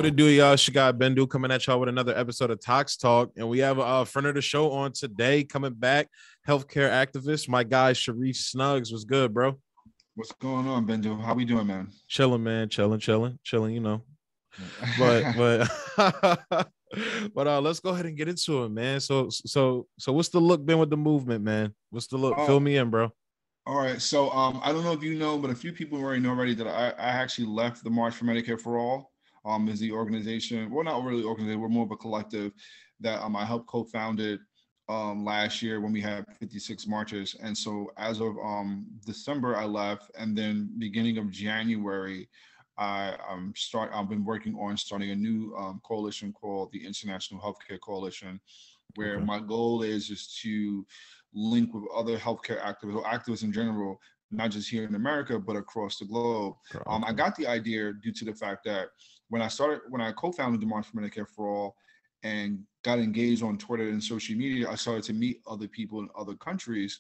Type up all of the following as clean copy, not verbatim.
What it do, y'all? It's your guy Bendu coming at y'all with another episode of Tox Talk. And we have a friend of the show on today coming back, healthcare activist, my guy Shareef Snuggs. What's good, bro? What's going on, Bendu? How we doing, man? Chilling, man. Chilling, you know. But but let's go ahead and get into it, man. So what's the look been with the movement, man? What's the look? Fill me in, bro. All right. So I don't know if you know, but a few people already know that I actually left the March for Medicare for All. Is the organization, well, not really organization, we're more of a collective that I helped co-founded last year when we had 56 marches. And so as of December, I left, and then beginning of January, I've been working on starting a new coalition called the International Healthcare Coalition, where my goal is just to link with other healthcare activists or activists in general, not just here in America, but across the globe. I got the idea due to the fact that when I co-founded the March for Medicare for All and got engaged on Twitter and social media, I started to meet other people in other countries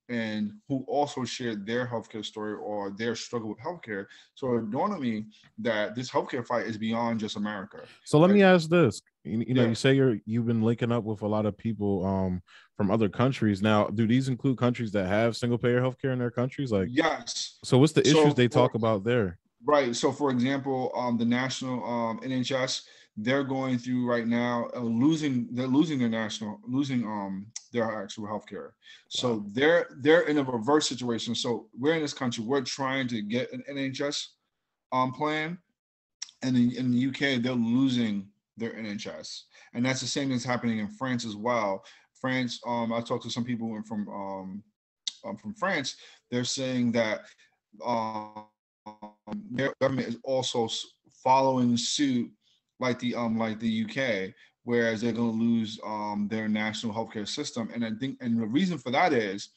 and who also shared their healthcare story or their struggle with healthcare. So it dawned on me that this healthcare fight is beyond just America. So let me ask this. You know, you say you've been linking up with a lot of people from other countries. Now, do these include countries that have single payer healthcare in their countries? Like, yes. So what's the issues they talk about there? Right. So, for example, the national NHS, they're going through right now losing their actual healthcare. So they're in a reverse situation. So we're in this country, we're trying to get an NHS plan, and in the UK they're losing their NHS, and that's the same that's happening in France as well. France, I talked to some people from France. They're saying that their government is also following suit like the UK, whereas they're going to lose their national healthcare system. And I think, and the reason for that is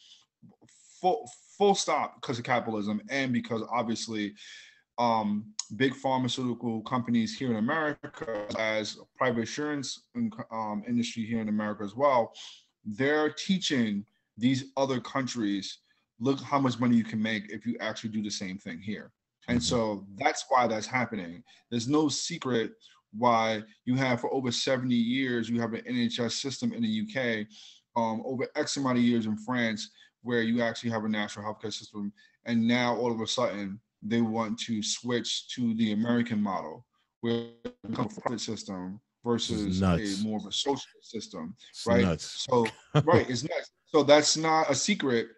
full stop, because of capitalism, and because obviously big pharmaceutical companies here in America, as private insurance industry here in America as well, they're teaching these other countries, look how much money you can make if you actually do the same thing here. And so that's why that's happening. There's no secret why you have, for over 70 years, you have an NHS system in the UK, over X amount of years in France, where you actually have a national healthcare system. And now all of a sudden they want to switch to the American model, where it becomes a private system versus a more of a social system, right? Nuts. So, right, it's nuts. So that's not a secret,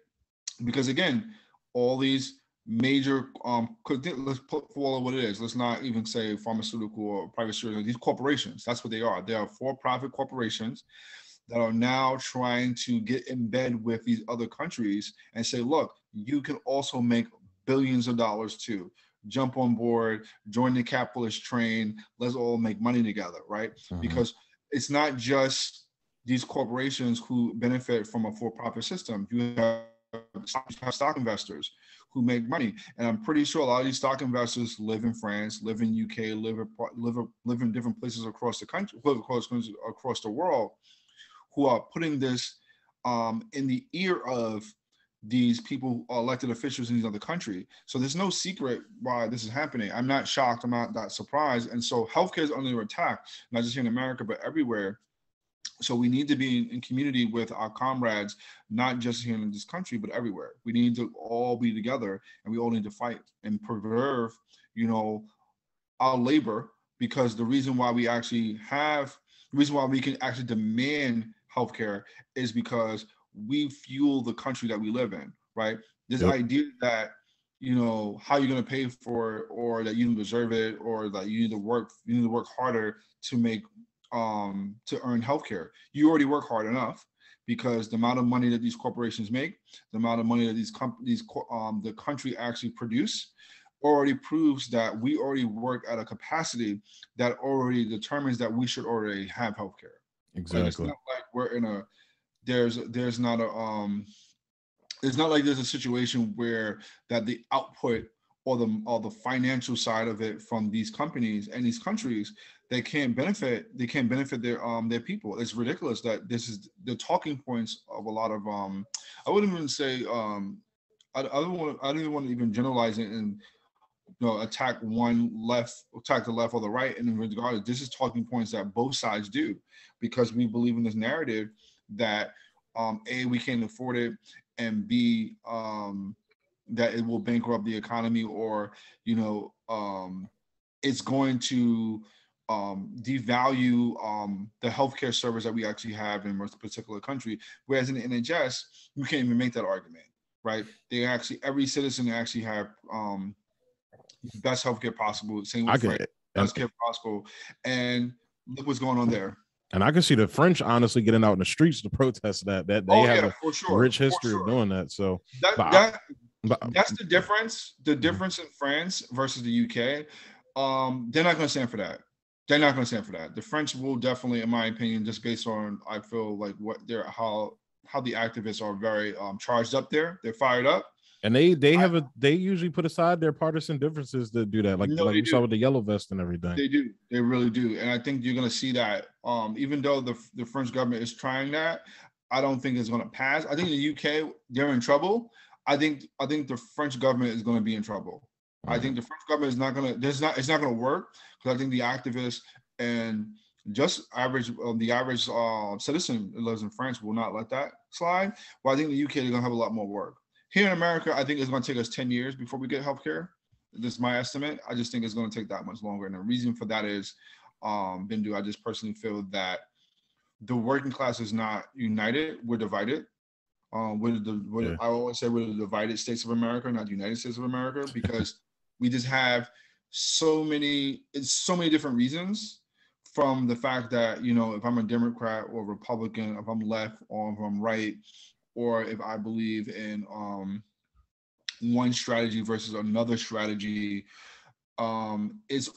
because again, all these major let's follow what it is. Let's not even say pharmaceutical or private sector. These corporations, that's what they are. They are for-profit corporations that are now trying to get in bed with these other countries and say, look, you can also make billions of dollars too. Jump on board, join the capitalist train. Let's all make money together, right? Because it's not just these corporations who benefit from a for-profit system. You have stock investors who make money, and I'm pretty sure a lot of these stock investors live in France, live in UK, live in different places across the country, across the world, who are putting this in the ear of these people, elected officials in these other countries. So there's no secret why this is happening. I'm not shocked. I'm not that surprised. And so healthcare is under attack, not just here in America, but everywhere. So we need to be in community with our comrades, not just here in this country, but everywhere. We need to all be together, and we all need to fight and preserve, our labor, because the reason why we can actually demand healthcare is because we fuel the country that we live in, right? This idea that, how you're going to pay for it, or that you don't deserve it, or that you need to work harder to make to earn healthcare. You already work hard enough, because the amount of money that these corporations make, the amount of money that the country actually produce, already proves that we already work at a capacity that already determines that we should already have healthcare. Exactly. Like, it's not like we're in a there's not a it's not like there's a situation where that the output or the financial side of it from these companies and these countries, they can't benefit their people. It's ridiculous that this is the talking points of a lot of I wouldn't even say I don't even want to even generalize it and attack one left, attack the left or the right. And regardless, this is talking points that both sides do, because we believe in this narrative that A, we can't afford it, and B, that it will bankrupt the economy, or it's going to devalue the healthcare service that we actually have in a particular country. Whereas in the NHS, you can't even make that argument, right? They actually, every citizen actually have best healthcare possible. Same with France, best care possible. And look what's going on there. And I can see the French honestly getting out in the streets to protest that they have a rich history of doing that. So that's the difference. The difference in France versus the UK. They're not going to stand for that. They're not going to stand for that. The French will definitely, in my opinion, just based on, I feel like what they're, how the activists are very charged up there. They're fired up. And they usually put aside their partisan differences to do that. Like you saw with the yellow vest and everything. They do. They really do. And I think you're going to see that. Even though the French government is trying that, I don't think it's going to pass. I think in the UK, they're in trouble. I think the French government is going to be in trouble. I think the French government is not going to, it's not going to work, because I think the activists and just the average citizen that lives in France will not let that slide. But I think the UK, they're going to have a lot more work. Here in America, I think it's going to take us 10 years before we get healthcare. This is my estimate. I just think it's going to take that much longer. And the reason for that is, Bendu, I just personally feel that the working class is not united. We're divided. I always say we're the divided states of America, not the United States of America, because we just have so many different reasons, from the fact that, if I'm a Democrat or Republican, if I'm left or if I'm right, or if I believe in one strategy versus another strategy, there's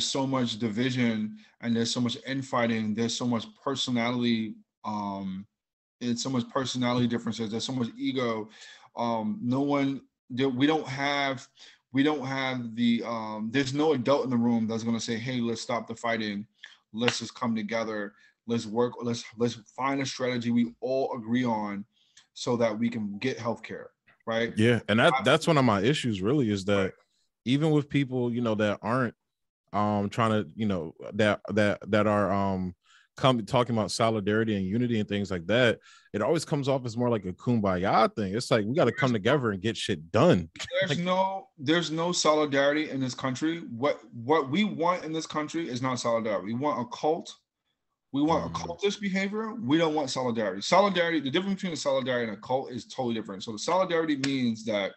so much division, and there's so much infighting, there's so much personality, it's so much personality differences, there's so much ego. We don't have the there's no adult in the room that's going to say, hey, let's stop the fighting, let's just come together, let's work, let's find a strategy we all agree on, so that we can get healthcare, right? Yeah, and that's one of my issues really, is that even with people, that aren't trying to, that are talking about solidarity and unity and things like that, it always comes off as more like a kumbaya thing. It's like, we got to come together and get shit done. There's no solidarity in this country. What we want in this country is not solidarity. We want a cult. We want a cultish behavior. We don't want solidarity. Solidarity, the difference between a solidarity and a cult is totally different. So the solidarity means that,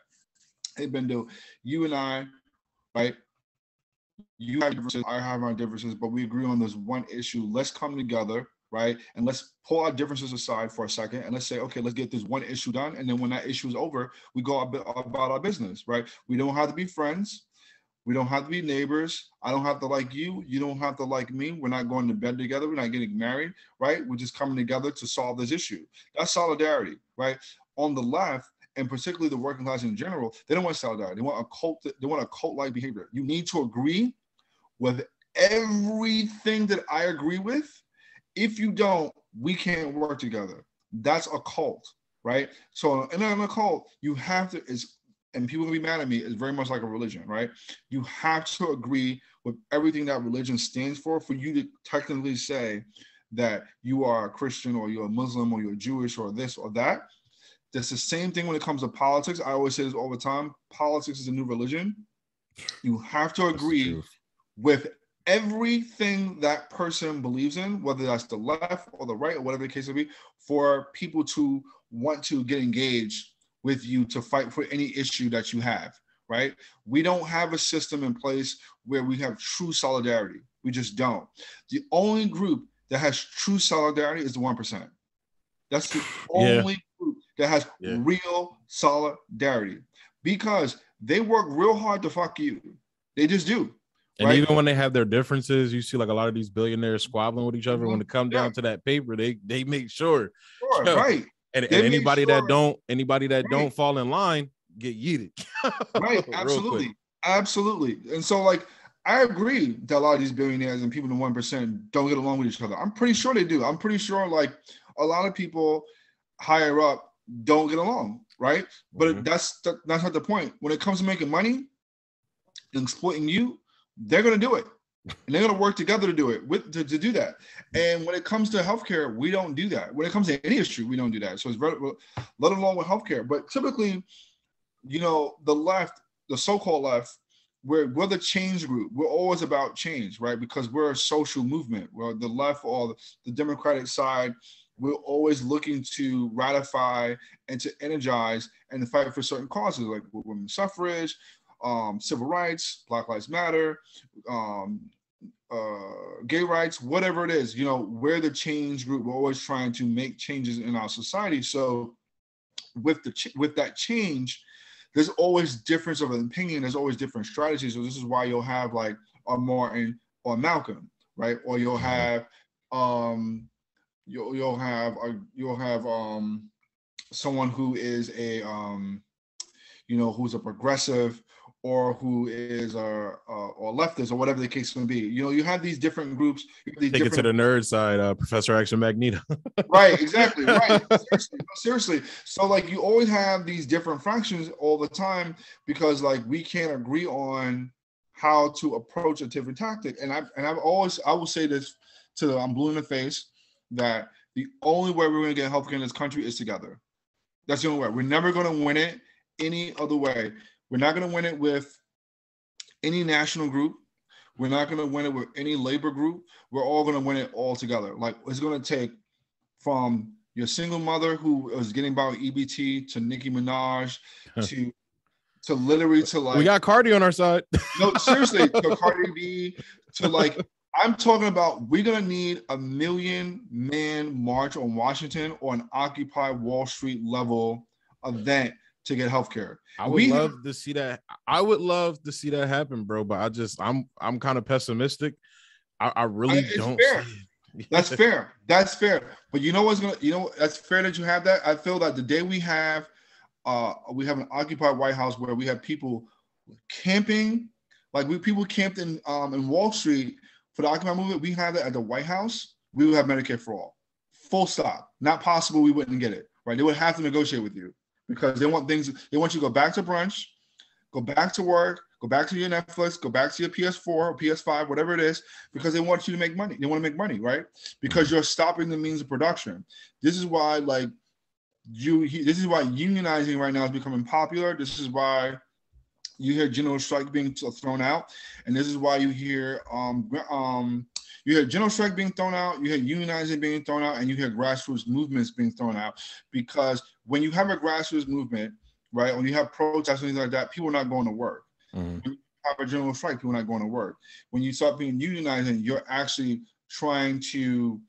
hey, Bendu, you and I, right? You have differences, I have our differences, but we agree on this one issue. Let's come together, right? And let's pull our differences aside for a second, and let's say, okay, let's get this one issue done. And then when that issue is over, we go about our business, right? We don't have to be friends. We don't have to be neighbors. I don't have to like you. You don't have to like me. We're not going to bed together. We're not getting married, right? We're just coming together to solve this issue. That's solidarity, right? On the left, and particularly the working class in general, they don't want solidarity. They want a cult. They want a cult-like behavior. You need to agree with everything that I agree with. If you don't, we can't work together. That's a cult, right? So in a cult, you have to, and people will be mad at me, it's very much like a religion, right? You have to agree with everything that religion stands for you to technically say that you are a Christian, or you're a Muslim, or you're Jewish, or this or that. That's the same thing when it comes to politics. I always say this all the time. Politics is a new religion. You have to agree with everything that person believes in, whether that's the left or the right or whatever the case may be, for people to want to get engaged with you to fight for any issue that you have, right? We don't have a system in place where we have true solidarity. We just don't. The only group that has true solidarity is the 1%. That's the only group that has real solidarity, because they work real hard to fuck you. They just do. And even when they have their differences, you see like a lot of these billionaires squabbling with each other. When it comes down to that paper, they make sure. Right. And anybody that don't fall in line get yeeted. Right. Absolutely. And so, like, I agree that a lot of these billionaires and people in the 1% don't get along with each other. I'm pretty sure they do. I'm pretty sure, like, a lot of people higher up don't get along, right? But that's not the point. When it comes to making money, and exploiting you, they're going to do it. And they're going to work together to do it, to do that. And when it comes to healthcare, we don't do that. When it comes to any industry, we don't do that. So it's very, let alone with healthcare. But typically, the left, the so-called left, we're the change group. We're always about change, right? Because we're a social movement. We're the left or the Democratic side. We're always looking to ratify and to energize and to fight for certain causes, like women's suffrage, civil rights, Black Lives Matter, gay rights, whatever it is. We're the change group. We're always trying to make changes in our society. So with that change, there's always difference of opinion. There's always different strategies. So this is why you'll have like a Martin or Malcolm, right? Or you'll have you'll have someone who is a who's a progressive, or who is or leftist, or whatever the case may be. You have these different groups. Take it to the nerd side, Professor Action Magneto. Right, exactly. Right. Seriously. So like you always have these different fractions all the time, because like we can't agree on how to approach a different tactic. And I will say this I'm blue in the face, that the only way we're going to get healthcare in this country is together. That's the only way. We're never going to win it any other way. We're not going to win it with any national group. We're not going to win it with any labor group. We're all going to win it all together. Like it's going to take from your single mother who is getting by with EBT to Nicki Minaj to literally to like. We got Cardi on our side. No, seriously, to Cardi B, to like. I'm talking about we're going to need a 1 million man march on Washington or an Occupy Wall Street level event to get healthcare. I would love to see that. I would love to see that happen, bro. But I'm kind of pessimistic. I really don't. Fair. That's fair. That's fair. But that's fair that you have that. I feel that the day we have an occupied White House where we have people camping, like people camped in Wall Street for the Occupy movement, we have that at the White House, we would have Medicare for all. Full stop. Not possible we wouldn't get it, right? They would have to negotiate with you because they want you to go back to brunch, go back to work, go back to your Netflix, go back to your PS4 or PS5, whatever it is, because they want you to make money. They want to make money, right? Because you're stopping the means of production. This is why, unionizing right now is becoming popular. This is why you hear general strike being thrown out, and this is why you hear general strike being thrown out, you hear unionizing being thrown out, and you hear grassroots movements being thrown out. Because when you have a grassroots movement, right, when you have protests and things like that, people are not going to work. Mm-hmm. When you have a general strike, people are not going to work. When you start being unionizing, you're actually trying to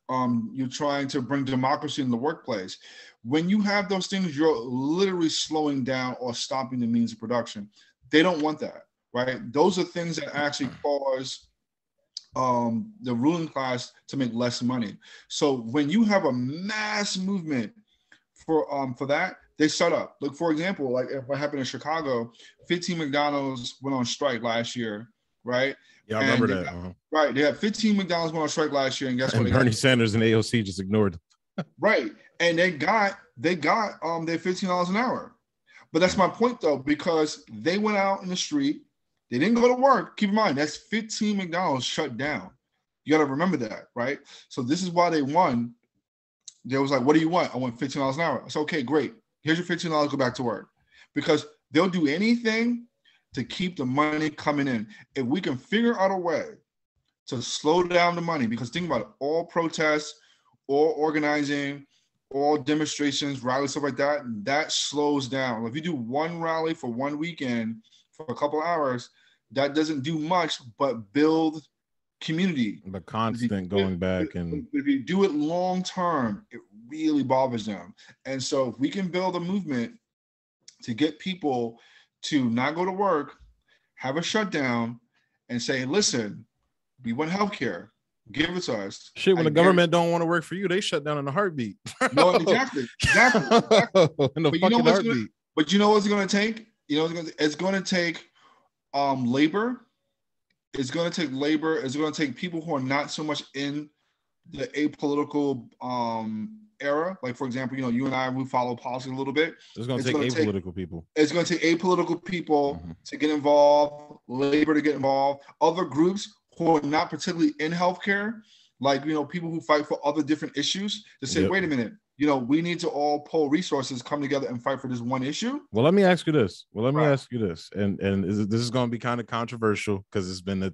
bring democracy in the workplace. When you have those things, you're literally slowing down or stopping the means of production. They don't want that, right? Those are things that actually cause the ruling class to make less money. So when you have a mass movement for that, they shut up. Look, for example, like what happened in Chicago, 15 McDonald's went on strike last year, right? Yeah, I remember that. Right. They had 15 McDonald's went on strike last year, and guess what? Bernie Sanders and AOC just ignored them. Right. And they got their $15 an hour. But that's my point, though, because they went out in the street. They didn't go to work. Keep in mind, that's 15 McDonald's shut down. You got to remember that, right? So this is why they won. They was like, what do you want? I want $15 an hour. I said, okay, great. Here's your $15. Go back to work. Because they'll do anything to keep the money coming in. If we can figure out a way to slow down the money, because think about it, all protests, all organizing, all demonstrations, rallies, stuff like that, that slows down. If you do one rally for one weekend for a couple hours, that doesn't do much but build community. The constant going back. And if you do it long term, it really bothers them. And so if we can build a movement to get people to not go to work, have a shutdown, and say, listen, we want healthcare. Give it to us. Shit, when the government don't want to work for you, they shut down in a heartbeat. No, exactly. But you know what's going to take? It's going to take labor. It's going to take labor. It's going to take people who are not so much in the apolitical era, like for example, you and I, we follow policy a little bit. It's going to take apolitical people. It's going to take apolitical people to get involved, labor to get involved, other groups who are not particularly in healthcare, like people who fight for other different issues, to say, wait a minute, we need to all pull resources, come together and fight for this one issue. Well, let me ask you this. And this is going to be kind of controversial because it's been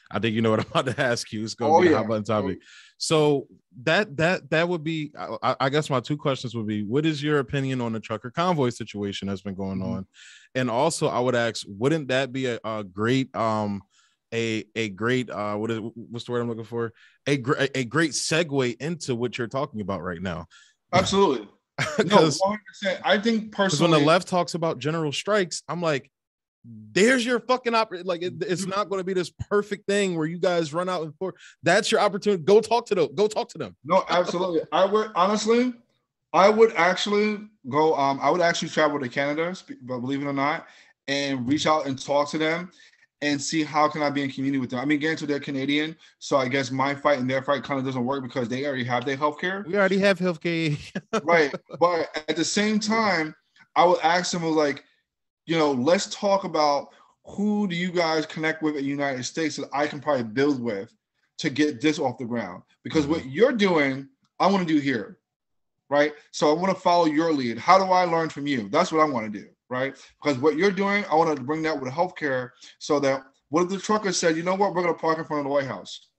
I think you know what I'm about to ask you. It's going to be a hot button topic. So that would be, I guess my two questions would be, what is your opinion on the trucker convoy situation that's been going on? And also I would ask, wouldn't that be a great, a great, what's the word I'm looking for? A great segue into what you're talking about right now. Absolutely. No, 100%. I think personally, when the left talks about general strikes, I'm like, there's your fucking it's not going to be this perfect thing where you guys run out and that's your opportunity. Go talk to them. No, absolutely. I would actually go. I would actually travel to Canada, but believe it or not, and reach out and talk to them and see how can I be in community with them. I mean, granted, they're Canadian, so I guess my fight and their fight kind of doesn't work because they already have their healthcare. We already have healthcare. Right. But at the same time, I would ask them, like, let's talk about who do you guys connect with in the United States that I can probably build with to get this off the ground? Because what you're doing, I want to do here, right? So I want to follow your lead. How do I learn from you? That's what I want to do, right? Because what you're doing, I want to bring that with healthcare so that what if the trucker said, you know what, we're going to park in front of the White House.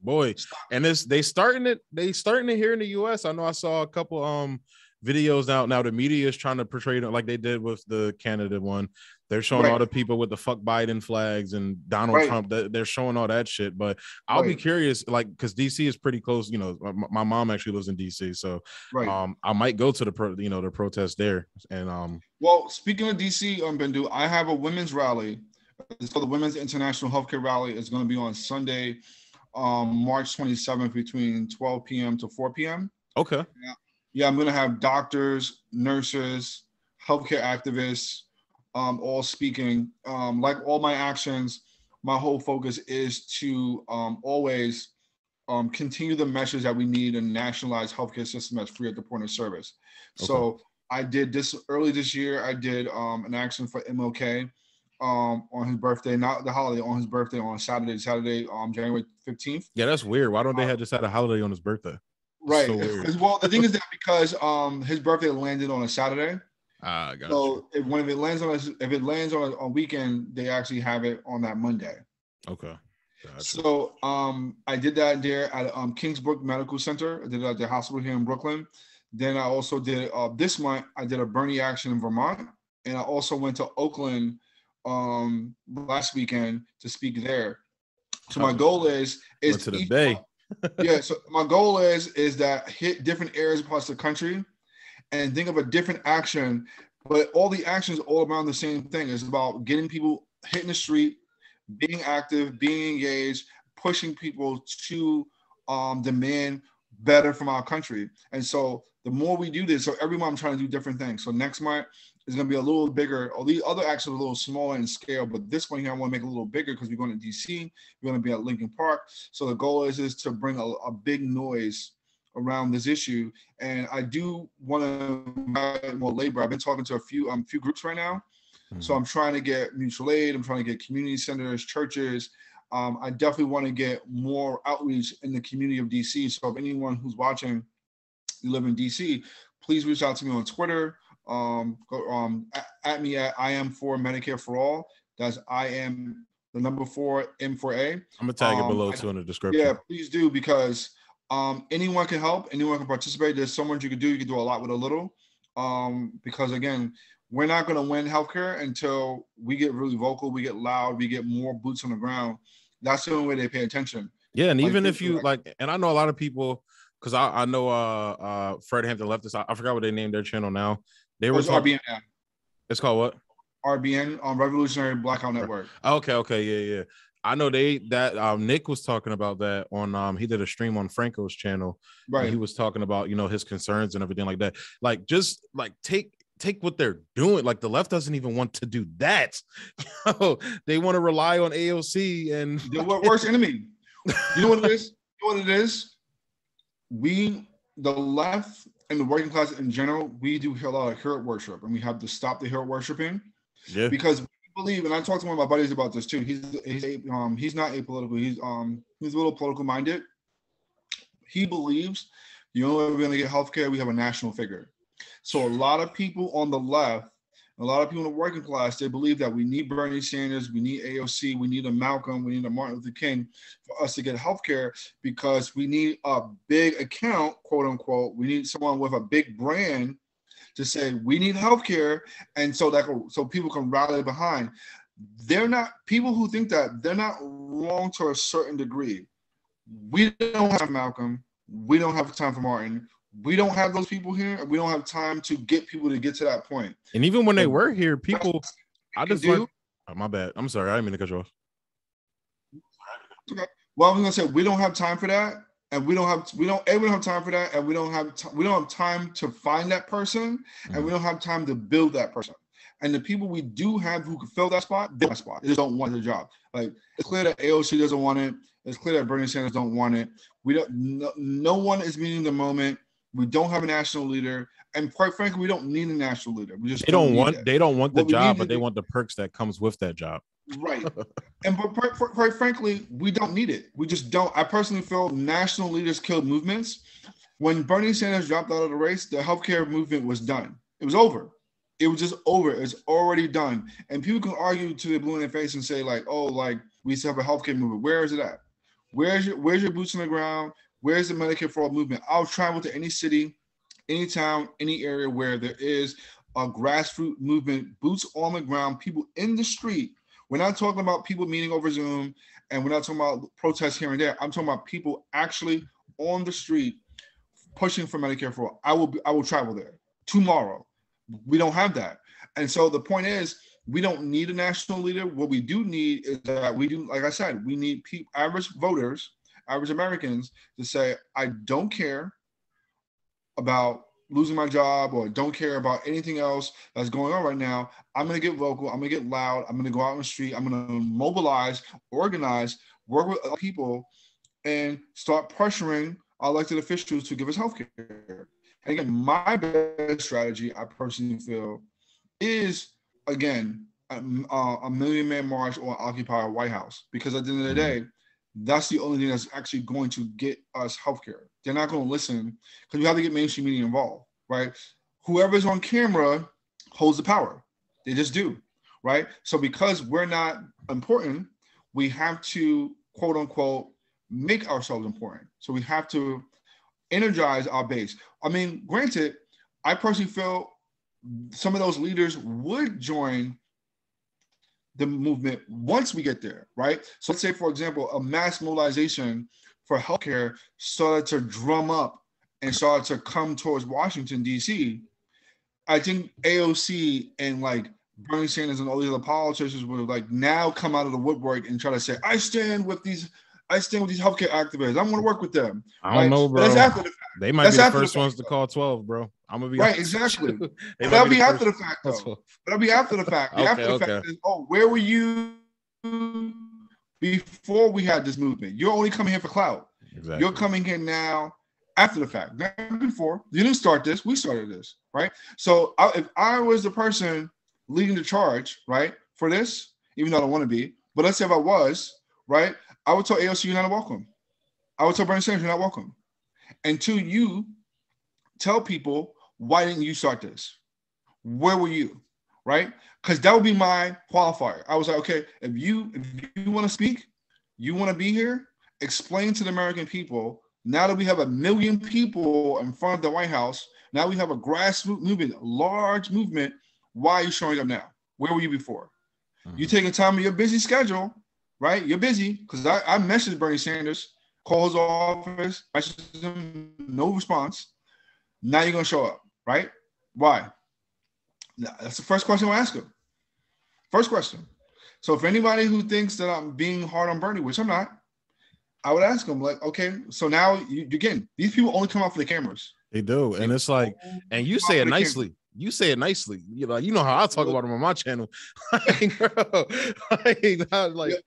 Boy, and they starting it here in the US. I know I saw a couple videos now the media is trying to portray it like they did with the Canada one. They're showing all the people with the fuck Biden flags and Donald Trump. They're showing all that shit. But I'll be curious, like, because DC is pretty close. My mom actually lives in DC, so I might go to the protest there. And well, speaking of DC, Bendu, I have a women's rally. It's called the Women's International Healthcare Rally. It's going to be on Sunday, March 27th, between 12 p.m. to 4 p.m. Okay. Yeah, I'm going to have doctors, nurses, healthcare activists, all speaking. Like all my actions, my whole focus is to always continue the message that we need a nationalized healthcare system that's free at the point of service. Okay. So I did this early this year. I did an action for MLK on his birthday, not the holiday, on his birthday on Saturday, January 15th. Yeah, that's weird. Why don't they have just had a holiday on his birthday? Right. So well, the thing is that because his birthday landed on a Saturday. Gotcha. So if it lands on a weekend, they actually have it on that Monday. Okay. Gotcha. So I did that there at Kingsbrook Medical Center. I did it at the hospital here in Brooklyn. Then I also did this month. I did a Bernie action in Vermont, and I also went to Oakland last weekend to speak there. So my goal is to the Bay. Yeah, so my goal is that hit different areas across the country and think of a different action, but all the actions all around the same thing. It's about getting people hitting the street, being active, being engaged, pushing people to demand better from our country. And so the more we do this, so every month I'm trying to do different things. So next month is going to be a little bigger. All the other actions are a little smaller in scale, but this one here I want to make a little bigger because we're going to DC. We're going to be at Lincoln Park. So the goal is to bring a big noise around this issue. And I do want to add more labor. I've been talking to a few groups right now. Mm-hmm. So I'm trying to get mutual aid. I'm trying to get community centers, churches. I definitely want to get more outreach in the community of DC. So if anyone who's watching, you live in DC, please reach out to me on Twitter. At me at I am for Medicare for all. That's I am the number 4 M for A. I'm gonna tag it below too in the description. Yeah, please do, because anyone can help, anyone can participate. There's so much you can do. You can do a lot with a little. Because again, we're not gonna win healthcare until we get really vocal, we get loud, we get more boots on the ground. That's the only way they pay attention. Yeah, and even if you like, and I know a lot of people, because I know Fred Hampton left this. I forgot what they named their channel now. They were RBN. It's called what? RBN, Revolutionary Blackout Network. Okay, yeah. I know Nick was talking about that on he did a stream on Franco's channel. Right. He was talking about, his concerns and everything like that. Like, just like take what they're doing. Like, the left doesn't even want to do that. They want to rely on AOC and the worst enemy. You know what it is? We the left and the working class in general, we do a lot of hero worship, and we have to stop the hero worshiping. Yeah. Because we believe, and I talked to one of my buddies about this too. He's not apolitical. He's a little political minded. He believes the only way we're going to get healthcare, we have a national figure. So a lot of people on the left, a lot of people in the working class, they believe that we need Bernie Sanders, we need AOC, we need a Malcolm, we need a Martin Luther King for us to get healthcare, because we need a big account, quote unquote. We need someone with a big brand to say we need healthcare, and so people can rally behind. They're not, people who think that, they're not wrong to a certain degree. We don't have Malcolm. We don't have time for Martin. We don't have those people here. We don't have time to get people to get to that point. And even when they were here, people, I just do. like, oh, my bad. I'm sorry. I didn't mean to cut you off. Okay. Well, I was gonna say we don't have time for that, and we don't have time for that, and we don't have time to find that person, and we don't have time to build that person. And the people we do have who can fill that spot, they just don't want the job. Like, it's clear that AOC doesn't want it. It's clear that Bernie Sanders don't want it. No one is meeting the moment. We don't have a national leader, and quite frankly, we don't need a national leader. We just they don't want the job, but they want the perks that comes with that job. Right. And but quite frankly, we don't need it. We just don't. I personally feel national leaders kill movements. When Bernie Sanders dropped out of the race, the healthcare movement was done. It was over. It was just over. It's already done. And people can argue to the blue in their face and say, like, oh, like, we still have a healthcare movement. Where is it at? Where's your boots on the ground? Where's the Medicare for All movement? I'll travel to any city, any town, any area where there is a grassroots movement, boots on the ground, people in the street. We're not talking about people meeting over Zoom, and we're not talking about protests here and there. I'm talking about people actually on the street pushing for Medicare for All. I will travel there tomorrow. We don't have that. And so the point is, we don't need a national leader. What we do need is that like I said, we need average voters, average Americans to say, I don't care about losing my job or don't care about anything else that's going on right now. I'm going to get vocal. I'm going to get loud. I'm going to go out on the street. I'm going to mobilize, organize, work with other people, and start pressuring our elected officials to give us health care. And again, my best strategy, I personally feel, is, again, a Million Man March or Occupy White House. Because at the end of the day, that's the only thing that's actually going to get us healthcare. They're not going to listen, because we have to get mainstream media involved, right? Whoever's on camera holds the power. They just do, right? So because we're not important, we have to, quote unquote, make ourselves important. So we have to energize our base. I mean, granted, I personally feel some of those leaders would join the movement once we get there, right? So let's say, for example, a mass mobilization for healthcare started to drum up and started to come towards Washington, D.C. I think AOC and like Bernie Sanders and all these other politicians would like now come out of the woodwork and try to say, I stand with these healthcare activists. I'm going to work with them. I don't know, bro. But that's after the fact. They might be the first ones to call 12, bro. I'm gonna be right, exactly. That'll be after the fact, though. That'll be after the fact. After the fact is, oh, where were you before we had this movement? You're only coming here for clout. Exactly. You're coming here now after the fact. Not before. You didn't start this. We started this, right? So if I was the person leading the charge, right, for this, even though I don't want to be, but let's say if I was, right, I would tell AOC you're not welcome. I would tell Bernie Sanders you're not welcome. Until you tell people, why didn't you start this? Where were you? Right? Because that would be my qualifier. I was like, okay, if you want to speak, you want to be here, explain to the American people, now that we have 1 million people in front of the White House, now we have a grassroots movement, a large movement, why are you showing up now? Where were you before? Mm-hmm. You taking time of your busy schedule, right? You're busy, because I messaged Bernie Sanders, call his office, message him, no response. Now you're going to show up, right? Why? That's the first question I'll ask him. First question. So if anybody who thinks that I'm being hard on Bernie, which I'm not, I would ask him, like, okay, so now, again, these people only come out for the cameras. They do. And it's like, and you say it nicely. You say it nicely. You know how I talk about them on my channel. Like, bro, you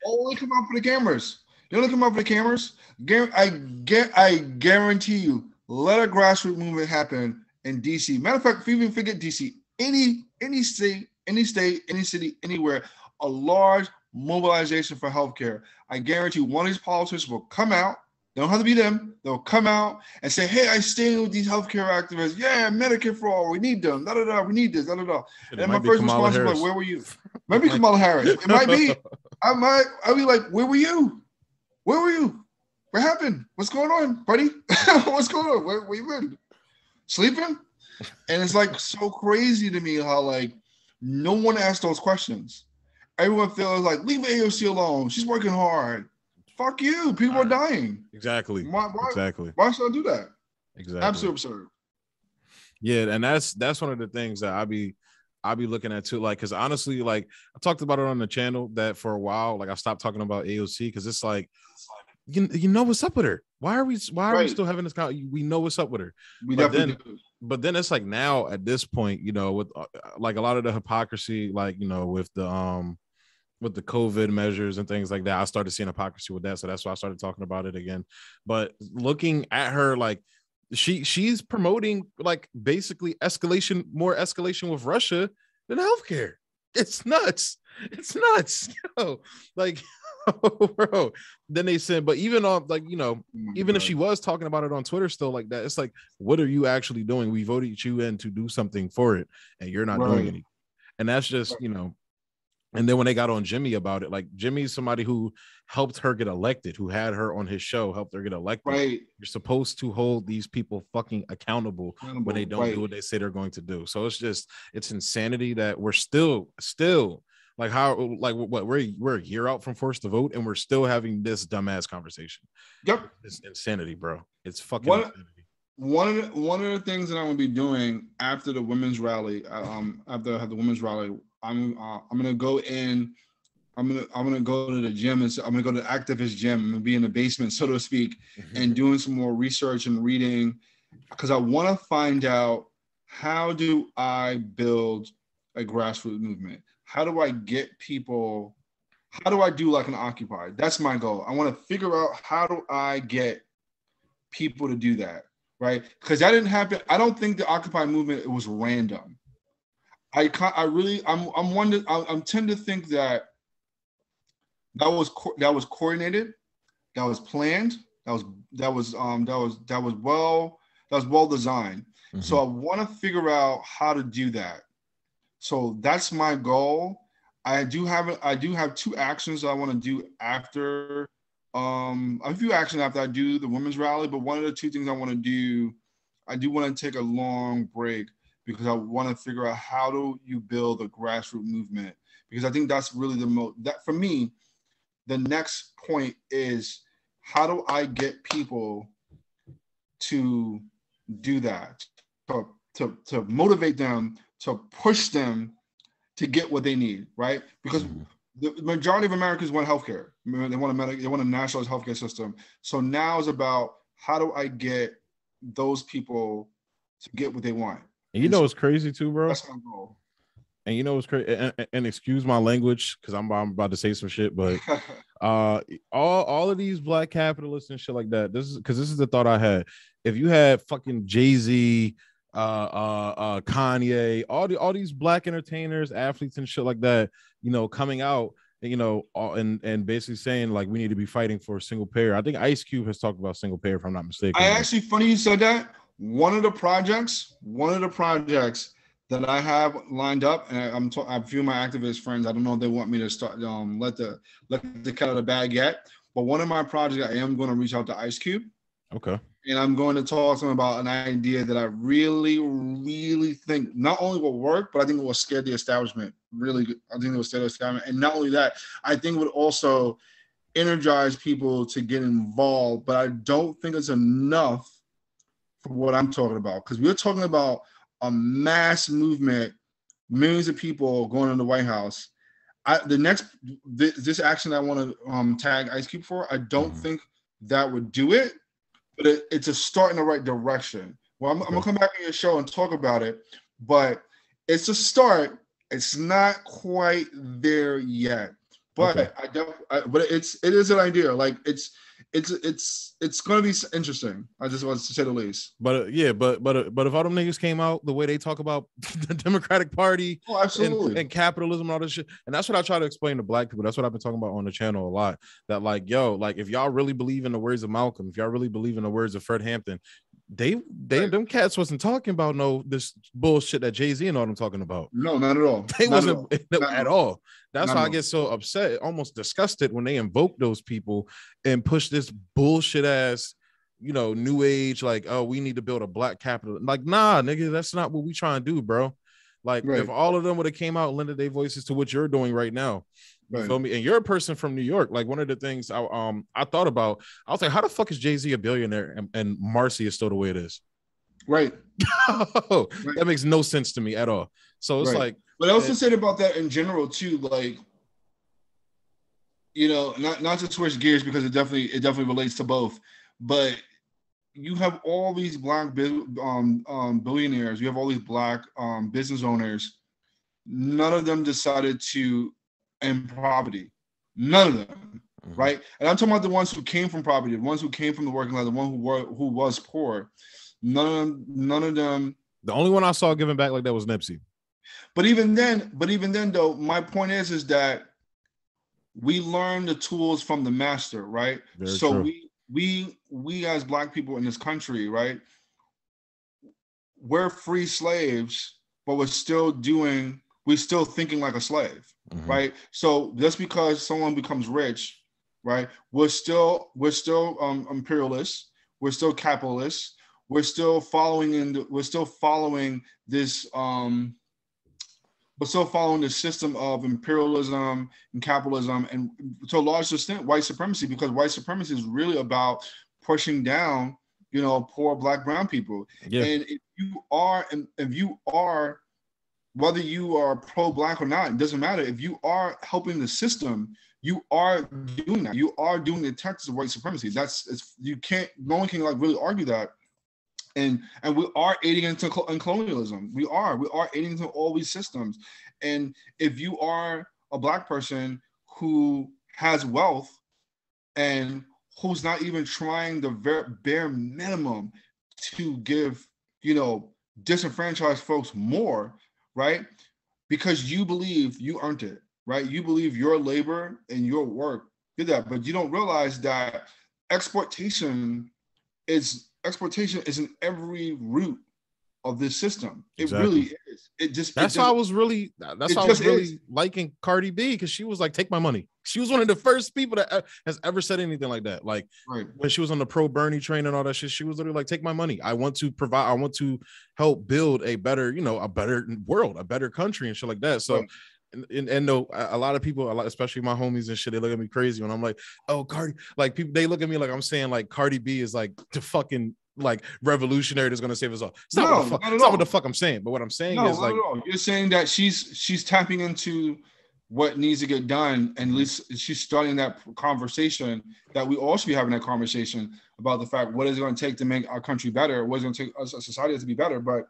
only come out for the cameras. You only come out for the cameras. I guarantee you, Let a grassroots movement happen in DC. Matter of fact, if you even forget DC, any state, any city, anywhere, a large mobilization for healthcare. I guarantee one of these politicians will come out. They don't have to be them. They'll come out and say, "Hey, I stand with these healthcare activists. Yeah, Medicare for all. We need them. Da da da. We need this. Da da da." And my first response is like, "Where were you?" Maybe Kamala Harris. It might be. I'll be like, "Where were you? Where were you? What happened? What's going on, buddy? What's going on? Where you been? Sleeping?" And it's like so crazy to me how like no one asked those questions. Everyone feels like, leave AOC alone. She's working hard. Fuck you. People are dying. Exactly. Exactly. Why should I do that? Exactly. Absolutely absurd. Yeah, and that's one of the things that I'll be looking at too. Like, because honestly, like I talked about it on the channel that for a while, like I stopped talking about AOC because it's like, you know what's up with her. Why are we still having this we know what's up with her. But then it's like now at this point, you know, with like a lot of the hypocrisy, like, you know, with the COVID measures and things like that, I started seeing hypocrisy with that. So that's why I started talking about it again. But looking at her, like she's promoting like basically more escalation with Russia than healthcare. It's nuts. Yo, like, bro. Then they said, but even on like, you know, even if she was talking about it on Twitter still like that, it's like, what are you actually doing? We voted you in to do something for it, and you're not doing anything. And that's just, you know. And then when they got on Jimmy about it, like Jimmy's somebody who helped her get elected, who had her on his show, helped her get elected. Right. You're supposed to hold these people fucking accountable when they don't do what they say they're going to do. So it's insanity that we're still like what we're a year out from forced to vote and we're still having this dumbass conversation. Yep. It's insanity, bro. It's fucking insanity. One of the things that I'm gonna be doing after the women's rally, after I have the women's rally, I'm gonna go in. I'm gonna go to the gym and I'm gonna go to the activist gym. I'm gonna be in the basement, so to speak, and doing some more research and reading, because I want to find out how do I build a grassroots movement. How do I get people? How do I do like an Occupy? That's my goal. I want to figure out how do I get people to do that. Right, because that didn't happen. I don't think the Occupy movement, it was random. I tend to think that was coordinated, that was planned, that was well designed. Mm-hmm. So I want to figure out how to do that. So that's my goal. I do have 2 actions I want to do after. A few actions after I do the women's rally, but one of the 2 things I want to do, I do want to take a long break because I want to figure out how do you build a grassroots movement, because I think that's really that for me, the next point is how do I get people to do that, to motivate them, to push them to get what they need, right? Because the majority of Americans want healthcare. They want a nationalized healthcare system. So now it's about how do I get those people to get what they want. And you know what's crazy too, bro? That's my goal. And you know what's crazy? And excuse my language because I'm about to say some shit, but all of these black capitalists and shit like that. This is the thought I had. If you had fucking Jay-Z, Kanye, all these black entertainers, athletes, and shit like that, you know, coming out, you know, and basically saying like we need to be fighting for a single payer. I think Ice Cube has talked about single payer, if I'm not mistaken. Funny you said that. One of the projects that I have lined up, and I have a few of my activist friends. I don't know if they want me to start let the cat out of the bag yet, but one of my projects, I am going to reach out to Ice Cube. Okay. And I'm going to talk to them about an idea that I really, really think not only will work, but I think it will scare the establishment. Really good. I think it will scare the establishment. And not only that, I think it would also energize people to get involved. But I don't think it's enough for what I'm talking about. Because we're talking about a mass movement, millions of people going in the White House. This action I want to tag Ice Cube for, I don't think that would do it. But it's a start in the right direction. Well, I'm going to come back on your show and talk about it, but it's a start. It's not quite there yet. But Okay. but it is an idea. Like it's going to be interesting. I just want to say the least. But but if all them niggas came out the way they talk about the Democratic Party Oh, absolutely. and capitalism and all this shit, and that's what I try to explain to black people. That's what I've been talking about on the channel a lot. That like, yo, like if y'all really believe in the words of Malcolm, if y'all really believe in the words of Fred Hampton, them cats wasn't talking about this bullshit that Jay-Z and all them talking about. No, not at all. They not wasn't at all. That's not why I get so upset, almost disgusted when they invoke those people and push this bullshit ass, new age, like, oh, we need to build a black capital. Like, nah, nigga, that's not what we trying to do, bro. Like, if all of them would have came out and lended their voices to what you're doing right now, you feel me? And you're a person from New York. Like, one of the things I thought about, I was like, how the fuck is Jay-Z a billionaire and Marcy is still the way it is? Right. That makes no sense to me at all. So it's like, but I also said about that in general too, like, not to switch gears because it definitely relates to both, but you have all these black billionaires, you have all these black business owners. None of them decided to end poverty. None of them, right? And I'm talking about the ones who came from poverty, the ones who came from the working class, the one who was poor. None of them. The only one I saw giving back like that was Nipsey. But even then, though, my point is that we learn the tools from the master, right? Very so true. we as black people in this country, right? We're free slaves, but we're still thinking like a slave, right? So just because someone becomes rich, right? We're still imperialists. We're still capitalists. We're still following this system of imperialism and capitalism, and to a large extent white supremacy, because white supremacy is really about pushing down, poor black, brown people. Yeah. And if you are, whether you are pro-black or not, it doesn't matter. If you are helping the system, you are doing that. You are doing the tactics of white supremacy. No one can like really argue that. And we are aiding into colonialism. We are aiding into all these systems. And if you are a black person who has wealth and who's not even trying the bare minimum to give, disenfranchised folks more, right? Because you believe you earned it, right? You believe your labor and your work did that, but you don't realize that exploitation is in every root of this system. Exactly. It really is. That's why I was really liking Cardi B, because she was like, take my money. She was one of the first people that has ever said anything like that. Like when she was on the pro Bernie train and all that shit, she was literally like, take my money. I want to help build a better, a better world, a better country and shit like that. So and no, a lot of people, especially my homies and shit, they look at me crazy when I'm like, oh, Cardi, like people, they look at me like I'm saying like Cardi B is like the fucking like revolutionary that's gonna save us all. It's not what the fuck I'm saying, but what I'm saying is like, you're saying that she's tapping into what needs to get done, and at least she's starting that conversation that we all should be having, that conversation about the fact, what is it going to take to make our country better, what is it going to take us, a society, to be better. But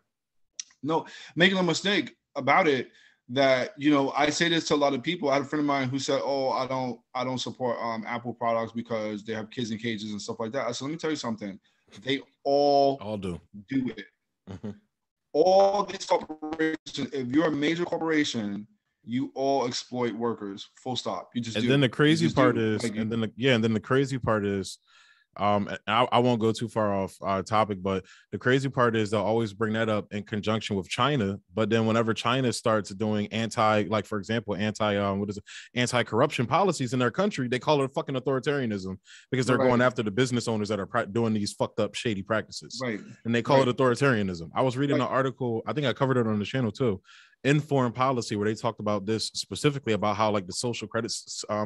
no, making a mistake about it, that I say this to a lot of people. I had a friend of mine who said, oh, I don't support Apple products because they have kids in cages and stuff like that. I said, let me tell you something, they all do it. All these corporations, if you're a major corporation, you all exploit workers, full stop. You just and do. Then the crazy part is, and then the crazy part is, I won't go too far off topic, but the crazy part is they'll always bring that up in conjunction with China. But then whenever China starts doing anti-corruption policies in their country, they call it fucking authoritarianism, because they're going after the business owners that are doing these fucked up shady practices. Right. And they call it authoritarianism. I was reading an article, I think I covered it on the channel too, in Foreign Policy, where they talked about this specifically, about how like the social credit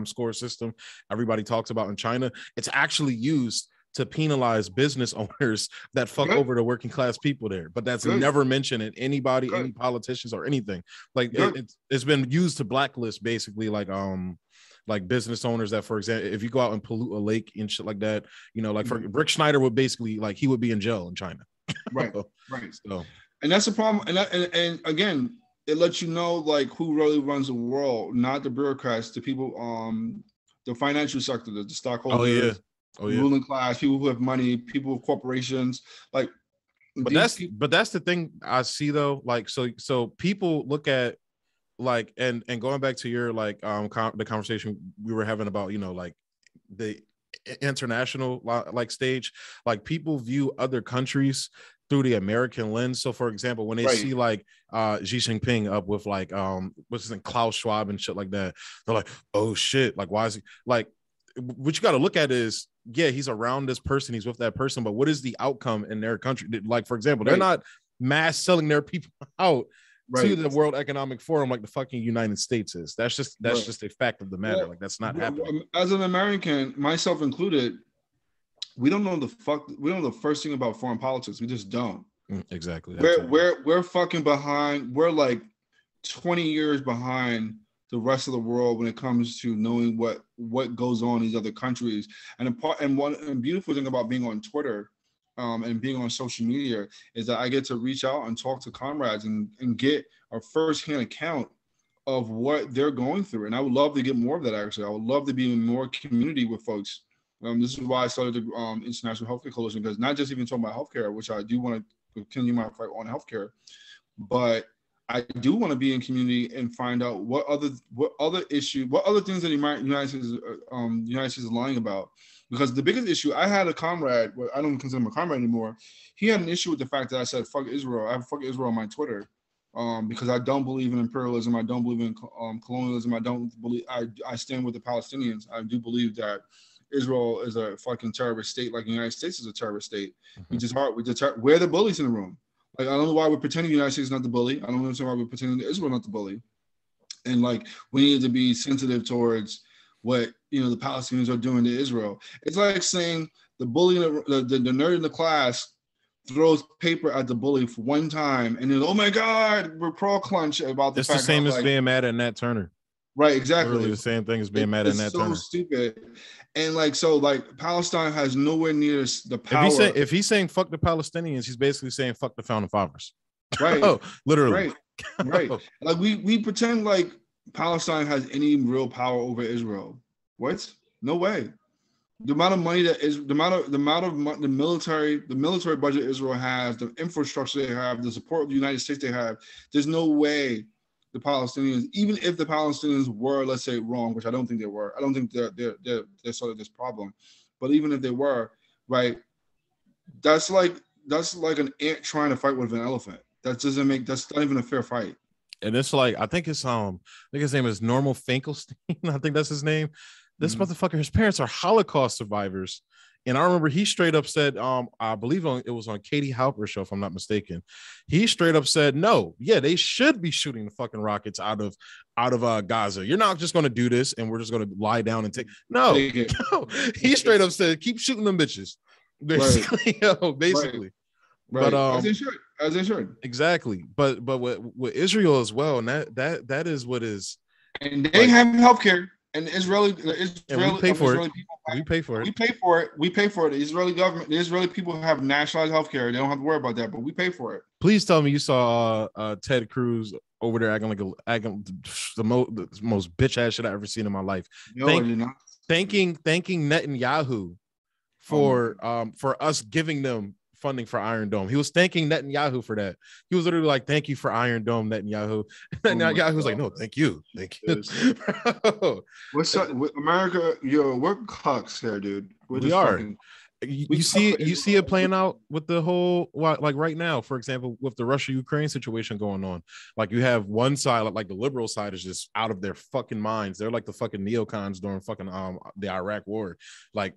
score system everybody talks about in China, it's actually used to penalize business owners that fuck over the working class people there. But that's never mentioned in anybody, any politicians or anything. Like it's been used to blacklist basically like business owners that, for example, if you go out and pollute a lake and shit like that, like for Rick Schneider would basically, like, he would be in jail in China. Right. So. And that's the problem. And again, it lets you know like who really runs the world, not the bureaucrats, the people, the financial sector, the Oh yeah. stockholders, Oh yeah. ruling class, people who have money, people with corporations. Like But these people. that's the thing I see though. Like so people look at like and going back to your like the conversation we were having about, you know, like the international like stage, like people view other countries through the American lens. So for example, when they Right. see like Xi Jinping up with like what's his name, Klaus Schwab and shit like that, they're like, oh shit, like why is he like, what you got to look at is, yeah, he's around this person, he's with that person, but what is the outcome in their country? Like for example, they're Right. not mass selling their people out to Right. the World Economic Forum like the fucking United States is. That's Right. just a fact of the matter. Well, Like that's not happening. as an American, myself included, we don't know the first thing about foreign politics. We just don't. Exactly. We're fucking behind. We're like 20 years behind the rest of the world when it comes to knowing what goes on in these other countries. And one beautiful thing about being on Twitter, and being on social media, is that I get to reach out and talk to comrades and get a firsthand account of what they're going through. And I would love to get more of that. Actually, I would love to be in more community with folks. This is why I started the International Healthcare Coalition, because not just even talking about healthcare, which I do want to continue my fight on healthcare, but I do want to be in community and find out what other things that the United States is lying about. Because the biggest issue, I had a comrade, well, I don't consider him a comrade anymore. He had an issue with the fact that I said fuck Israel. I have fuck Israel on my Twitter, because I don't believe in imperialism. I don't believe in colonialism. I don't believe I stand with the Palestinians. I do believe that Israel is a fucking terrorist state, like the United States is a terrorist state. Mm-hmm. We're the bullies in the room. Like, I don't know why we're pretending the United States is not the bully. I don't understand why we're pretending that Israel is not the bully. And like, we need to be sensitive towards what, the Palestinians are doing to Israel. It's like saying the bully, the nerd in the class throws paper at the bully for one time, and then, oh my God, we're pro-clunch about the It's fact the same how, as like, being mad at Nat Turner. right, exactly. Literally the same thing as being mad at Nat Turner. It's so stupid. And like, so like, Palestine has nowhere near the power. If he's saying fuck the Palestinians, he's basically saying fuck the founding fathers. Right. Oh, literally. Right. Like we pretend like Palestine has any real power over Israel. What? No way. The amount of money that is the military budget Israel has, the infrastructure they have, the support of the United States they have, there's no way the Palestinians, even if the Palestinians were, let's say, wrong, which I don't think they were. I don't think they're sort of this problem. But even if they were, right, that's like an ant trying to fight with an elephant. That's not even a fair fight. And it's like, I think his name is Normal Finkelstein. I think that's his name. This motherfucker, his parents are Holocaust survivors. And I remember he straight up said, I believe it was on Katie Halper's show, if I'm not mistaken. He straight up said, no, yeah, they should be shooting the fucking rockets out of Gaza. You're not just going to do this and we're just going to lie down and take. No. He straight up said, keep shooting them bitches. Basically, right. Basically. Right. But as they should. Exactly. But with Israel as well, and that is what is. And they have healthcare. And we pay for it. We pay for it. The Israeli government, the Israeli people have nationalized healthcare. They don't have to worry about that, but we pay for it. Please tell me you saw Ted Cruz over there acting the most bitch ass shit I ever seen in my life. No, I did not. Thanking Netanyahu for us giving them funding for Iron Dome. He was thanking Netanyahu for that. He was literally like, "Thank you for Iron Dome, Netanyahu." Netanyahu was like, "No, thank you." What's up with America? Yo, we're cucks here, dude. We are. You see it playing out with the whole, like right now, for example, with the Russia-Ukraine situation going on. Like you have one side, like the liberal side, is just out of their fucking minds. They're like the fucking neocons during fucking the Iraq war, like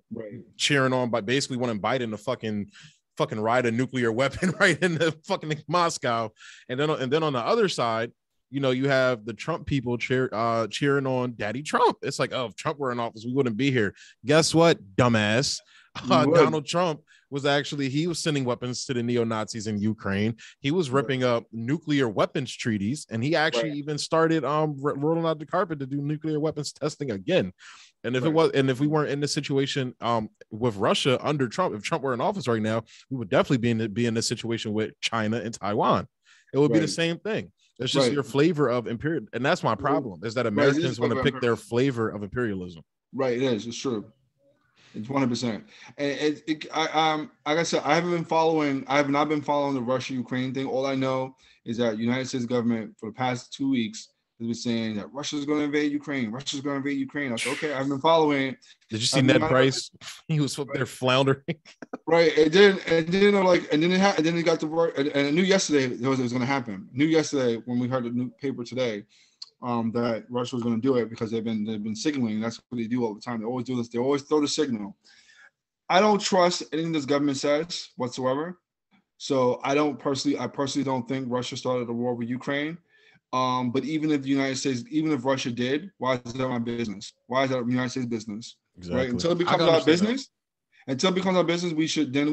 cheering on by basically wanting Biden to fucking ride a nuclear weapon right into fucking Moscow. And then on the other side, you have the Trump people cheering on Daddy Trump. It's like, oh, if Trump were in office, we wouldn't be here. Guess what, dumbass? Donald Trump he was sending weapons to the neo-Nazis in Ukraine. He was ripping up nuclear weapons treaties, and he actually even started rolling out the carpet to do nuclear weapons testing again. And if we weren't in this situation with Russia under Trump, if Trump were in office right now, we would definitely be in this situation with China and Taiwan. It would be the same thing. It's just your flavor of imperial, and that's my problem. Is that Americans want to pick their flavor of imperialism? Right, it is. It's true. It's 100%. And like I said, I have not been following the Russia-Ukraine thing. All I know is that United States government for the past 2 weeks has been saying that Russia's going to invade Ukraine. Russia's going to invade Ukraine. I said, okay, I've been following it. Did you see Ned Price? He was up there floundering. Right. And then it got to work. And I knew yesterday it was going to happen. I knew yesterday when we heard the new paper today, that Russia was going to do it because they've been signaling. That's what they do all the time. They always do this. They always throw the signal. I don't trust anything this government says whatsoever. So I personally don't think Russia started a war with Ukraine. But even if the United States, even if Russia did, why is that my business? Why is that United States business? Exactly. Right? Until it becomes our business, we should get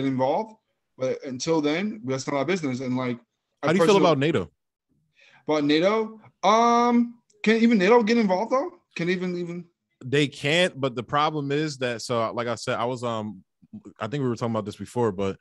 involved. But until then, that's not our business. And like, how do you feel about NATO? About NATO? Can even NATO get involved though? Can even they can't, but the problem is that, so like I said, I think we were talking about this before, but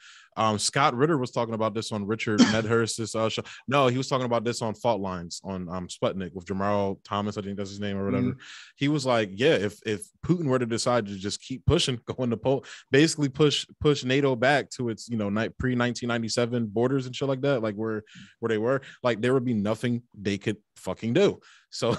Scott Ritter was talking about this on Richard Medhurst's show. No, he was talking about this on Fault Lines on Sputnik with Jamal Thomas, I think that's his name or whatever. He was like, yeah, if Putin were to decide to just keep pushing, going to Poland, basically push NATO back to its pre-1997 borders and shit like that, like where they were, like there would be nothing they could fucking do. So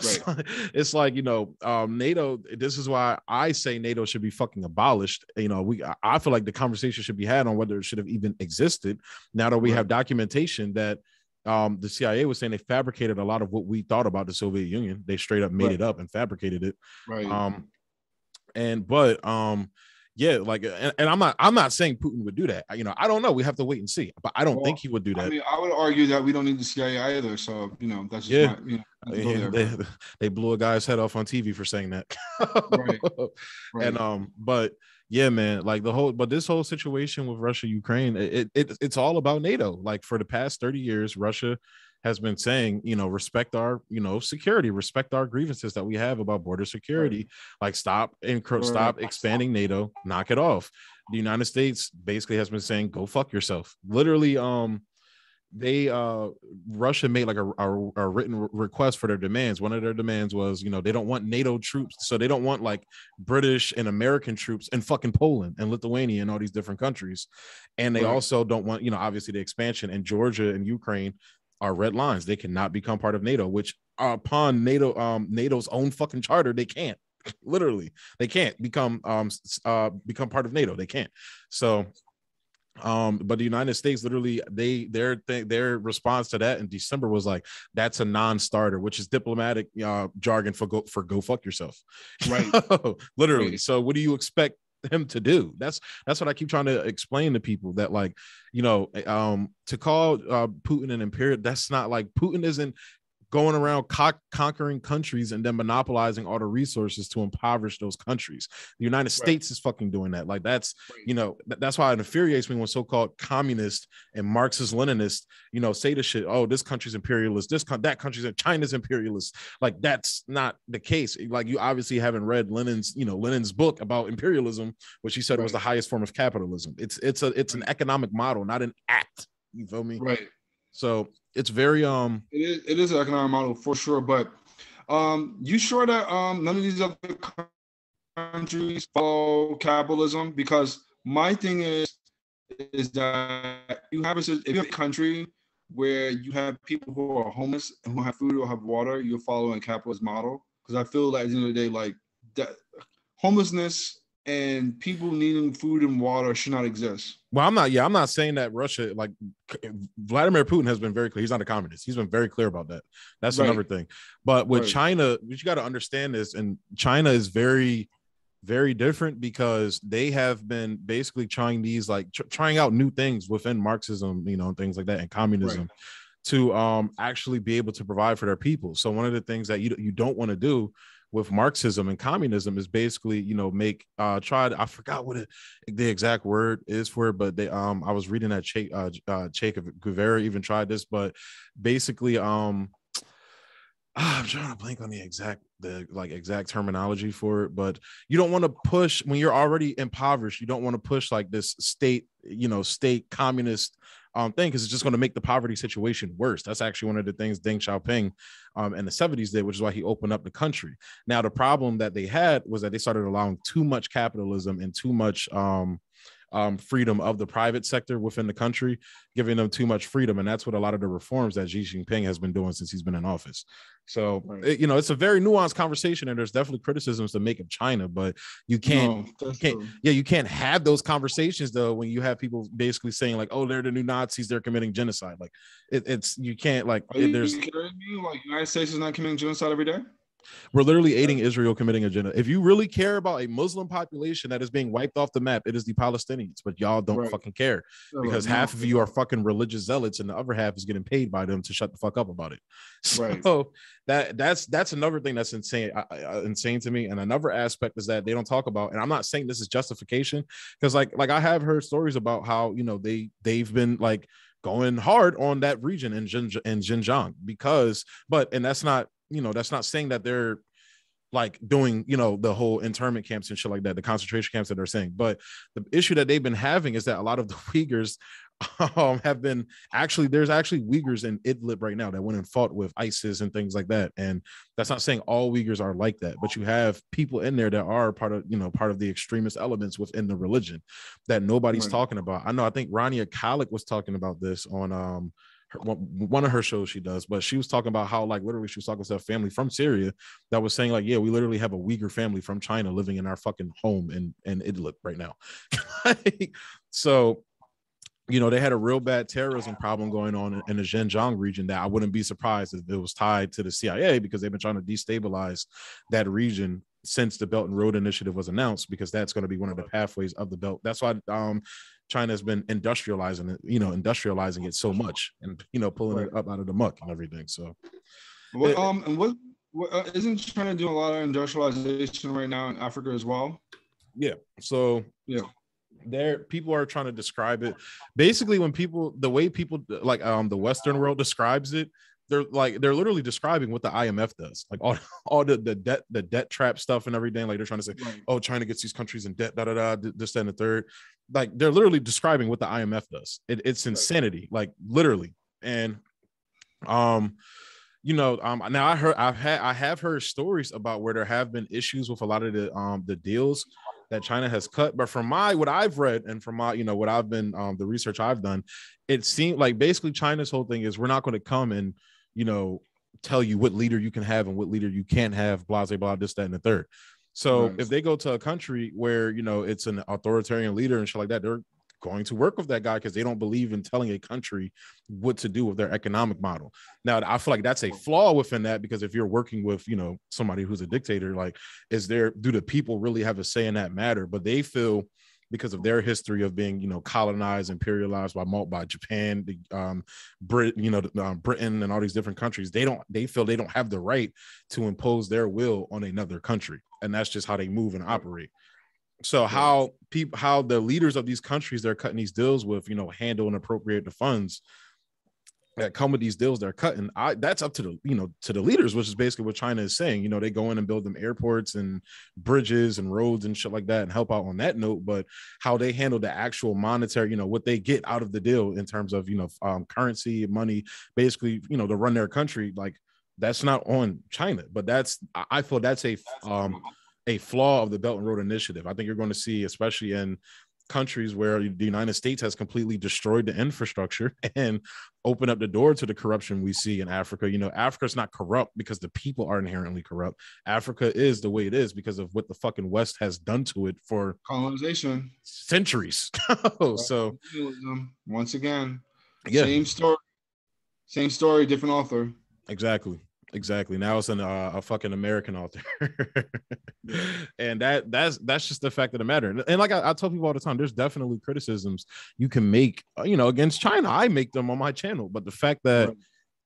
it's like, NATO, this is why I say NATO should be fucking abolished. I feel like the conversation should be had on whether it should have even existed now that we have documentation that the CIA was saying they fabricated a lot of what we thought about the Soviet Union. They straight up made it up and fabricated it. Yeah, like, and I'm not saying Putin would do that. I don't know. We have to wait and see. But I don't think he would do that. I mean, I would argue that we don't need the CIA either. So, that's just they blew a guy's head off on TV for saying that. Right. And but yeah, man, like this whole situation with Russia, Ukraine, it's all about NATO. Like for the past 30 years, Russia has been saying, respect our, security, respect our grievances that we have about border security, like stop expanding NATO, knock it off. The United States basically has been saying, go fuck yourself. Literally, Russia made like a written request for their demands. One of their demands was, they don't want NATO troops. So they don't want like British and American troops in fucking Poland and Lithuania and all these different countries. And they also don't want, obviously the expansion, and Georgia and Ukraine are red lines. They cannot become part of NATO, which upon NATO's own fucking charter, they can't. Literally, they can't become part of NATO. They can't. So, but the United States, literally, their response to that in December was like, that's a non-starter, which is diplomatic jargon for go fuck yourself. Right. Literally. Right. So what do you expect him to do? That's what I keep trying to explain to people, that like, to call Putin an imperial, that's not like, Putin isn't going around conquering countries and then monopolizing all the resources to impoverish those countries. The United States is fucking doing that. Like that's, that's why it infuriates me when so-called communists and Marxist-Leninists, say the shit, oh, this country's imperialist, that country's, China's imperialist. Like that's not the case. Like you obviously haven't read Lenin's book about imperialism, which he said was the highest form of capitalism. It's an economic model, not an act. You feel me? Right. So it's very it is an economic model for sure, but you sure that none of these other countries follow capitalism? Because my thing is that if you have a country where you have people who are homeless and who have food or have water, you're following a capitalist model. Because I feel like at the end of the day, like that homelessness and people needing food and water should not exist. Well, I'm not saying that Russia, like Vladimir Putin has been very clear. He's not a communist. He's been very clear about that. That's another thing. But with China, what you got to understand is, and China is very, very different because they have been basically trying these, like trying out new things within Marxism, and things like that, and communism to actually be able to provide for their people. So one of the things that you don't want to do with Marxism and communism is basically, I forgot what the exact word is for it, but they, I was reading that Che Guevara even tried this, but basically, I'm trying to blank on the exact terminology for it, but you don't want to push when you're already impoverished. You don't want to push like this state communist thing, because it's just going to make the poverty situation worse. That's actually one of the things Deng Xiaoping in the 70s did, which is why he opened up the country. Now, the problem that they had was that they started allowing too much capitalism and too much freedom of the private sector within the country, giving them too much freedom. And that's what a lot of the reforms that Xi Jinping has been doing since he's been in office. So, it's a very nuanced conversation, and there's definitely criticisms to make of China, but you can't have those conversations though when you have people basically saying like, oh, they're the new Nazis, they're committing genocide. Like you can't like. Are you kidding me? Like, United States is not committing genocide every day? We're literally aiding Israel committing a genocide. If you really care about a Muslim population that is being wiped off the map, it is the Palestinians, but y'all don't fucking care, because half of you are fucking religious zealots and the other half is getting paid by them to shut the fuck up about it. So that's another thing that's insane to me. And another aspect is that they don't talk about, and I'm not saying this is justification, because like I have heard stories about how, they've been like going hard on that region in Xinjiang and that's not saying that they're like doing, the whole internment camps and shit like that, the concentration camps that they're saying. But the issue that they've been having is that a lot of the Uyghurs there's actually Uyghurs in Idlib right now that went and fought with ISIS and things like that. And that's not saying all Uyghurs are like that, but you have people in there that are part of the extremist elements within the religion that nobody's talking about. I think Rania Khalek was talking about this on one of her shows she does, but she was talking about how like literally she was talking to a family from Syria that was saying like, yeah, we literally have a Uyghur family from China living in our fucking home in Idlib right now. So, they had a real bad terrorism problem going on in the Xinjiang region that I wouldn't be surprised if it was tied to the CIA, because they've been trying to destabilize that region since the Belt and Road Initiative was announced, because that's going to be one of the pathways of the belt. That's why China has been industrializing it so much and pulling it up out of the muck and everything. So isn't China doing a lot of industrialization right now in Africa as well? Yeah. So people are trying to describe it basically the way people like the Western world describes it. They're literally describing what the IMF does, like all the debt trap stuff and everything. Like they're trying to say, oh, China gets these countries in debt, this, that, and the third. Like they're literally describing what the IMF does. It's insanity, like literally. And now I have heard stories about where there have been issues with a lot of the deals that China has cut, but from what I've read and from what I've been the research I've done, it seemed like basically China's whole thing is we're not going to come and tell you what leader you can have and what leader you can't have, blah blah blah, this, that, and the third. So if they go to a country where it's an authoritarian leader and shit like that, they're going to work with that guy because they don't believe in telling a country what to do with their economic model. Now, I feel like that's a flaw within that, because if you're working with, somebody who's a dictator, like, do the people really have a say in that matter? But they feel, because of their history of being, colonized, imperialized by Japan, Britain, and all these different countries, they feel they don't have the right to impose their will on another country, and that's just how they move and operate. So how the leaders of these countries they're cutting these deals with, handle and appropriate the funds that come with these deals they're cutting, that's up to the leaders, which is basically what China is saying. They go in and build them airports and bridges and roads and shit like that and help out on that note. But how they handle the actual monetary, what they get out of the deal in terms of, currency, money, basically, to run their country, like that's not on China. But I feel that's a flaw of the Belt and Road Initiative. I think you're going to see, especially in countries where the United States has completely destroyed the infrastructure and open up the door to the corruption we see in Africa. Africa's not corrupt because the people are inherently corrupt. Africa is the way it is because of what the fucking West has done to it for colonization centuries. So once again, same story, different author. Exactly. Now it's a fucking American author. And that's just the fact of the matter. And like I tell people all the time, there's definitely criticisms you can make, against China. I make them on my channel, but the fact that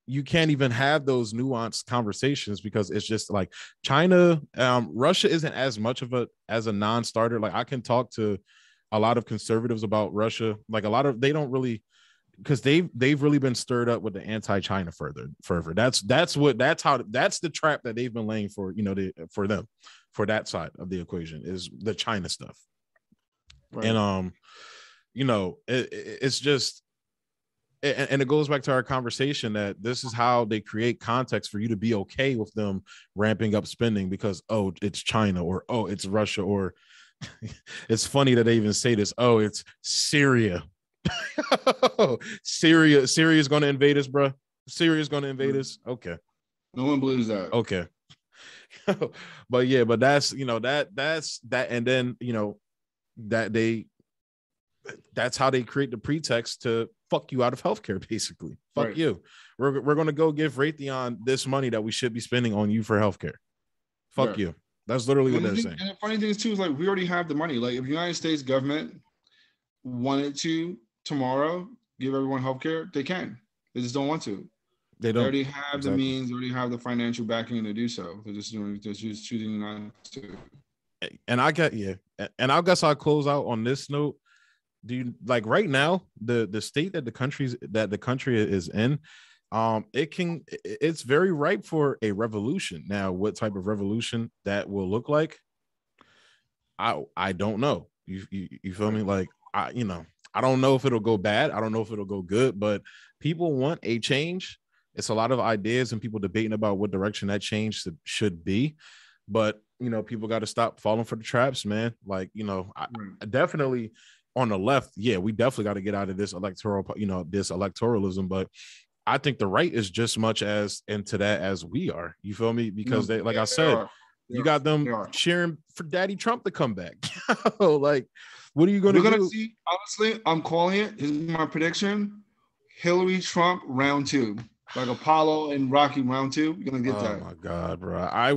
you can't even have those nuanced conversations because it's just like China, Russia isn't as much of as a non-starter. Like I can talk to a lot of conservatives about Russia. Like they don't really, because they've really been stirred up with the anti-China fervor. That's the trap that they've been laying for, for them, for that side of the equation is the China stuff. Right. And it's just and it goes back to our conversation that this is how they create context for you to be okay with them ramping up spending because, oh, it's China, or, oh, it's Russia, or it's funny that they even say this, oh, it's Syria. Syria is going to invade us, bro. Syria is going to invade us. Okay. No one believes that. Okay. But yeah, but that's, that's that. And then, that's how they create the pretext to fuck you out of healthcare, basically. Fuck you. We're going to go give Raytheon this money that we should be spending on you for healthcare. Fuck you. That's literally what they're saying. And the funny thing is too, is like, we already have the money. Like, if the United States government wanted to tomorrow give everyone healthcare, they can. They just don't want to. They already have the means, they already have the financial backing to do so. They're just choosing not to. And I guess I'll close out on this note. Do you, like, right now, the state that the country is in, it's very ripe for a revolution. Now, what type of revolution that will look like, I don't know. You feel me? Like, I don't know if it'll go bad. I don't know if it'll go good, but people want a change. It's a lot of ideas and people debating about what direction that change should be. But, people got to stop falling for the traps, man. Like, I definitely on the left. Yeah, we definitely got to get out of this this electoralism. But I think the right is just much as into that as we are. You feel me? Because they, like I said, you got them cheering for Daddy Trump to come back. Like, what are you going to do? We're going to see, honestly, I'm calling it. This is my prediction. Hillary Trump round 2. Like Apollo and Rocky round 2. You're going to get that. Oh, my God, bro. I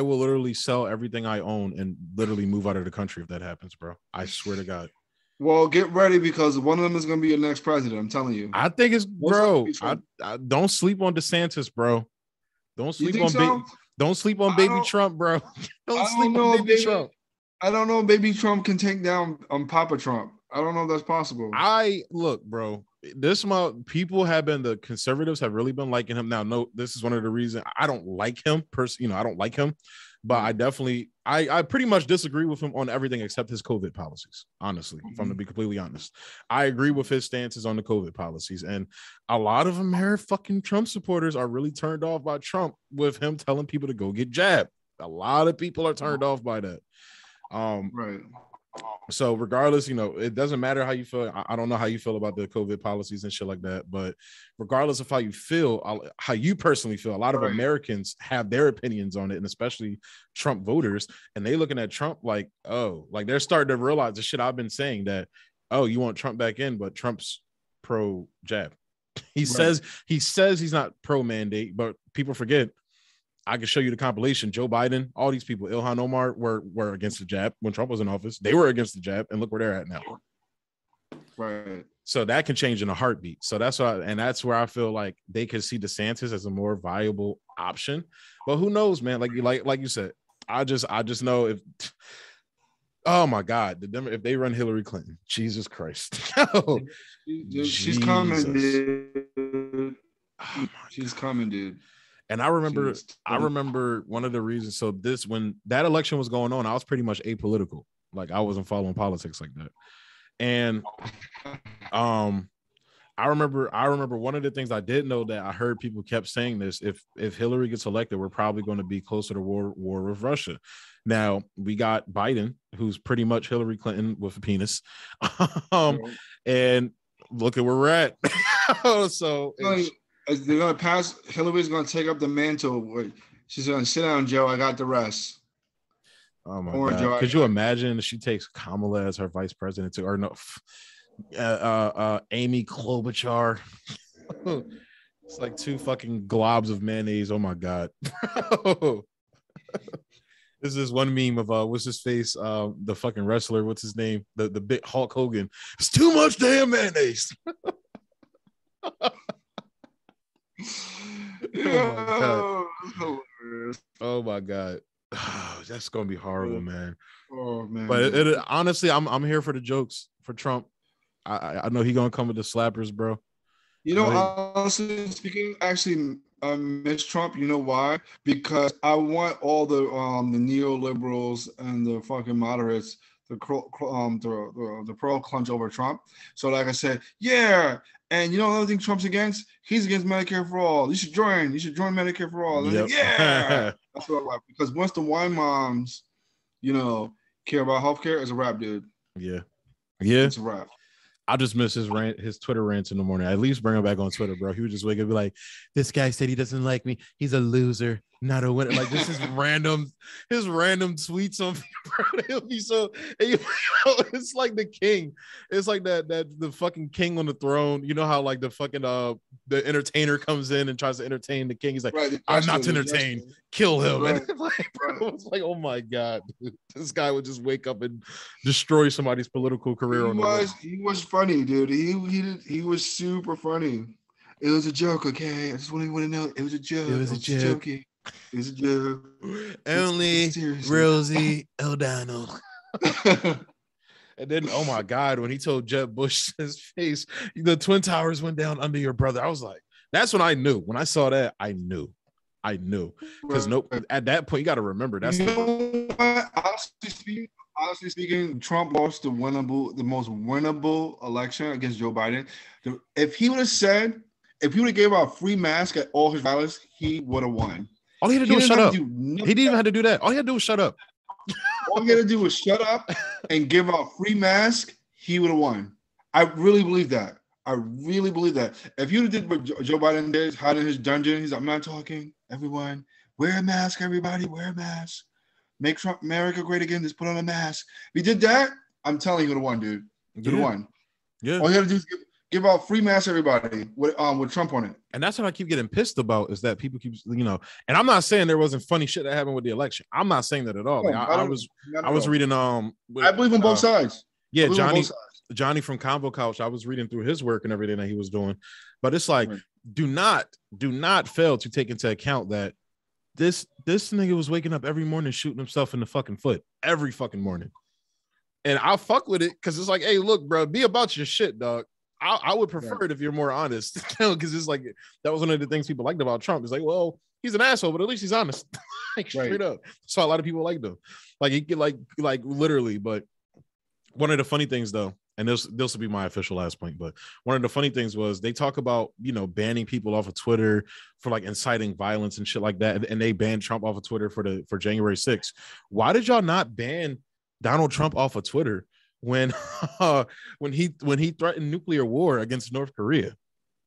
will literally sell everything I own and literally move out of the country if that happens, bro. I swear to God. Well, get ready because one of them is going to be your next president. I'm telling you. I think it's, bro. I don't sleep on DeSantis, bro. Don't sleep on baby Trump, bro. Don't sleep on baby Trump. I don't know if baby Trump can take down Papa Trump. I don't know if that's possible. Look, bro. The conservatives have really been liking him. Now, no, this is one of the reasons I don't like him personally. I don't like him, but I pretty much disagree with him on everything except his COVID policies. Honestly, if I'm to be completely honest, I agree with his stances on the COVID policies, and a lot of fucking Trump supporters are really turned off by Trump with him telling people to go get jabbed. A lot of people are turned off by that. Right. So regardless, it doesn't matter how you feel. I don't know how you feel about the COVID policies and shit like that, but regardless of how you feel, how you personally feel, a lot of Americans have their opinions on it, and especially Trump voters, and they looking at Trump like, oh, like they're starting to realize the shit I've been saying that, oh, you want Trump back in, but Trump's pro jab. He says he's not pro mandate, but people forget. I can show you the compilation. Joe Biden, all these people, Ilhan Omar were against the jab when Trump was in office. They were against the jab, and look where they're at now. Right. So that can change in a heartbeat. So that's where I feel like they could see DeSantis as a more viable option. But who knows, man? Like you said, I just know if. Oh my God, if they run Hillary Clinton, Jesus Christ, she's coming, dude. She's coming, dude. And I remember one of the reasons. So when that election was going on, I was pretty much apolitical. Like I wasn't following politics like that. And I remember one of the things I did know that I heard people kept saying this: if Hillary gets elected, we're probably going to be closer to war with Russia. Now we got Biden, who's pretty much Hillary Clinton with a penis, and look at where we're at. So. They're gonna pass. Hillary's gonna take up the mantle. She's gonna sit down, Joe. I got the rest. Oh my God! Joe, could you imagine if she takes Kamala as her vice president too, or no? Amy Klobuchar. It's like 2 fucking globs of mayonnaise. Oh my God! This is one meme of what's his face? The fucking wrestler. What's his name? The big Hulk Hogan. It's too much damn mayonnaise. Oh my God. Oh, that's gonna be horrible, man. Oh man. But honestly, I'm here for the jokes for Trump. I know he's gonna come with the slappers, bro. Honestly speaking, actually, Miss Trump, you know why? Because I want all the neoliberals and the fucking moderates the pro clunge over Trump. So like I said, yeah. And you know another thing Trump's against? He's against Medicare for all. You should join. You should join Medicare for all. And Yep. like, yeah. That's what I like. Because once the wine moms, care about healthcare, it's a wrap, dude. Yeah. It's a wrap. I just miss his Twitter rants in the morning. At least bring him back on Twitter, bro. He would just wake up and be like, this guy said he doesn't like me. He's a loser, not a winner. Like, this is his random tweets on bro. He'll be so, it's like the king. It's like that the fucking king on the throne. You know how like the fucking the entertainer comes in and tries to entertain the king. He's like, right, I'm not to entertain. Kill him. Right. And like, bro, it's like, oh my God, dude. This guy would just wake up and destroy somebody's political career. He was funny, dude. He was super funny. It was a joke, okay? I just want to know. It was a joke. It was a joke. It was a joke. Only Rosie O'Donnell. And then, oh my God, when he told Jeb Bush his face, the Twin Towers went down under your brother. I was like, that's when I knew. When I saw that, I knew. Because at that point, you got to remember that's honestly speaking, Trump lost the most winnable election against Joe Biden. If he would have gave out free mask at all his rallies, he would have won. All he had to do was shut up. He didn't even have to do that. All he had to do was shut up. All he had to do was shut up and give out free mask. He would have won. I really believe that. If you did what Joe Biden did, hide in his dungeon, he's like, I'm not talking. Everyone, wear a mask. Everybody, wear a mask. Make Trump America great again. Just put on a mask. If he did that, I'm telling you, he would have won, dude. He would have won. Yeah. All you had to do is give out free masks, everybody, with Trump on it. And that's what I keep getting pissed about is that people keep, and I'm not saying there wasn't funny shit that happened with the election. I'm not saying that at all. Like, I was reading. I believe on both sides. Yeah, Johnny from Convo Couch. I was reading through his work and everything that he was doing, but it's like, do not fail to take into account that this nigga was waking up every morning shooting himself in the fucking foot every fucking morning. And I'll fuck with it because it's like, hey, look, bro, be about your shit, dog. I would prefer it if you're more honest, because it's like that was one of the things people liked about Trump. It's like, well, he's an asshole, but at least he's honest, like straight up. So a lot of people liked him, like he get like literally. But one of the funny things though, and this will be my official last point, but one of the funny things was they talk about banning people off of Twitter for like inciting violence and shit like that, and they banned Trump off of Twitter for January 6th. Why did y'all not ban Donald Trump off of Twitter when he threatened nuclear war against North Korea?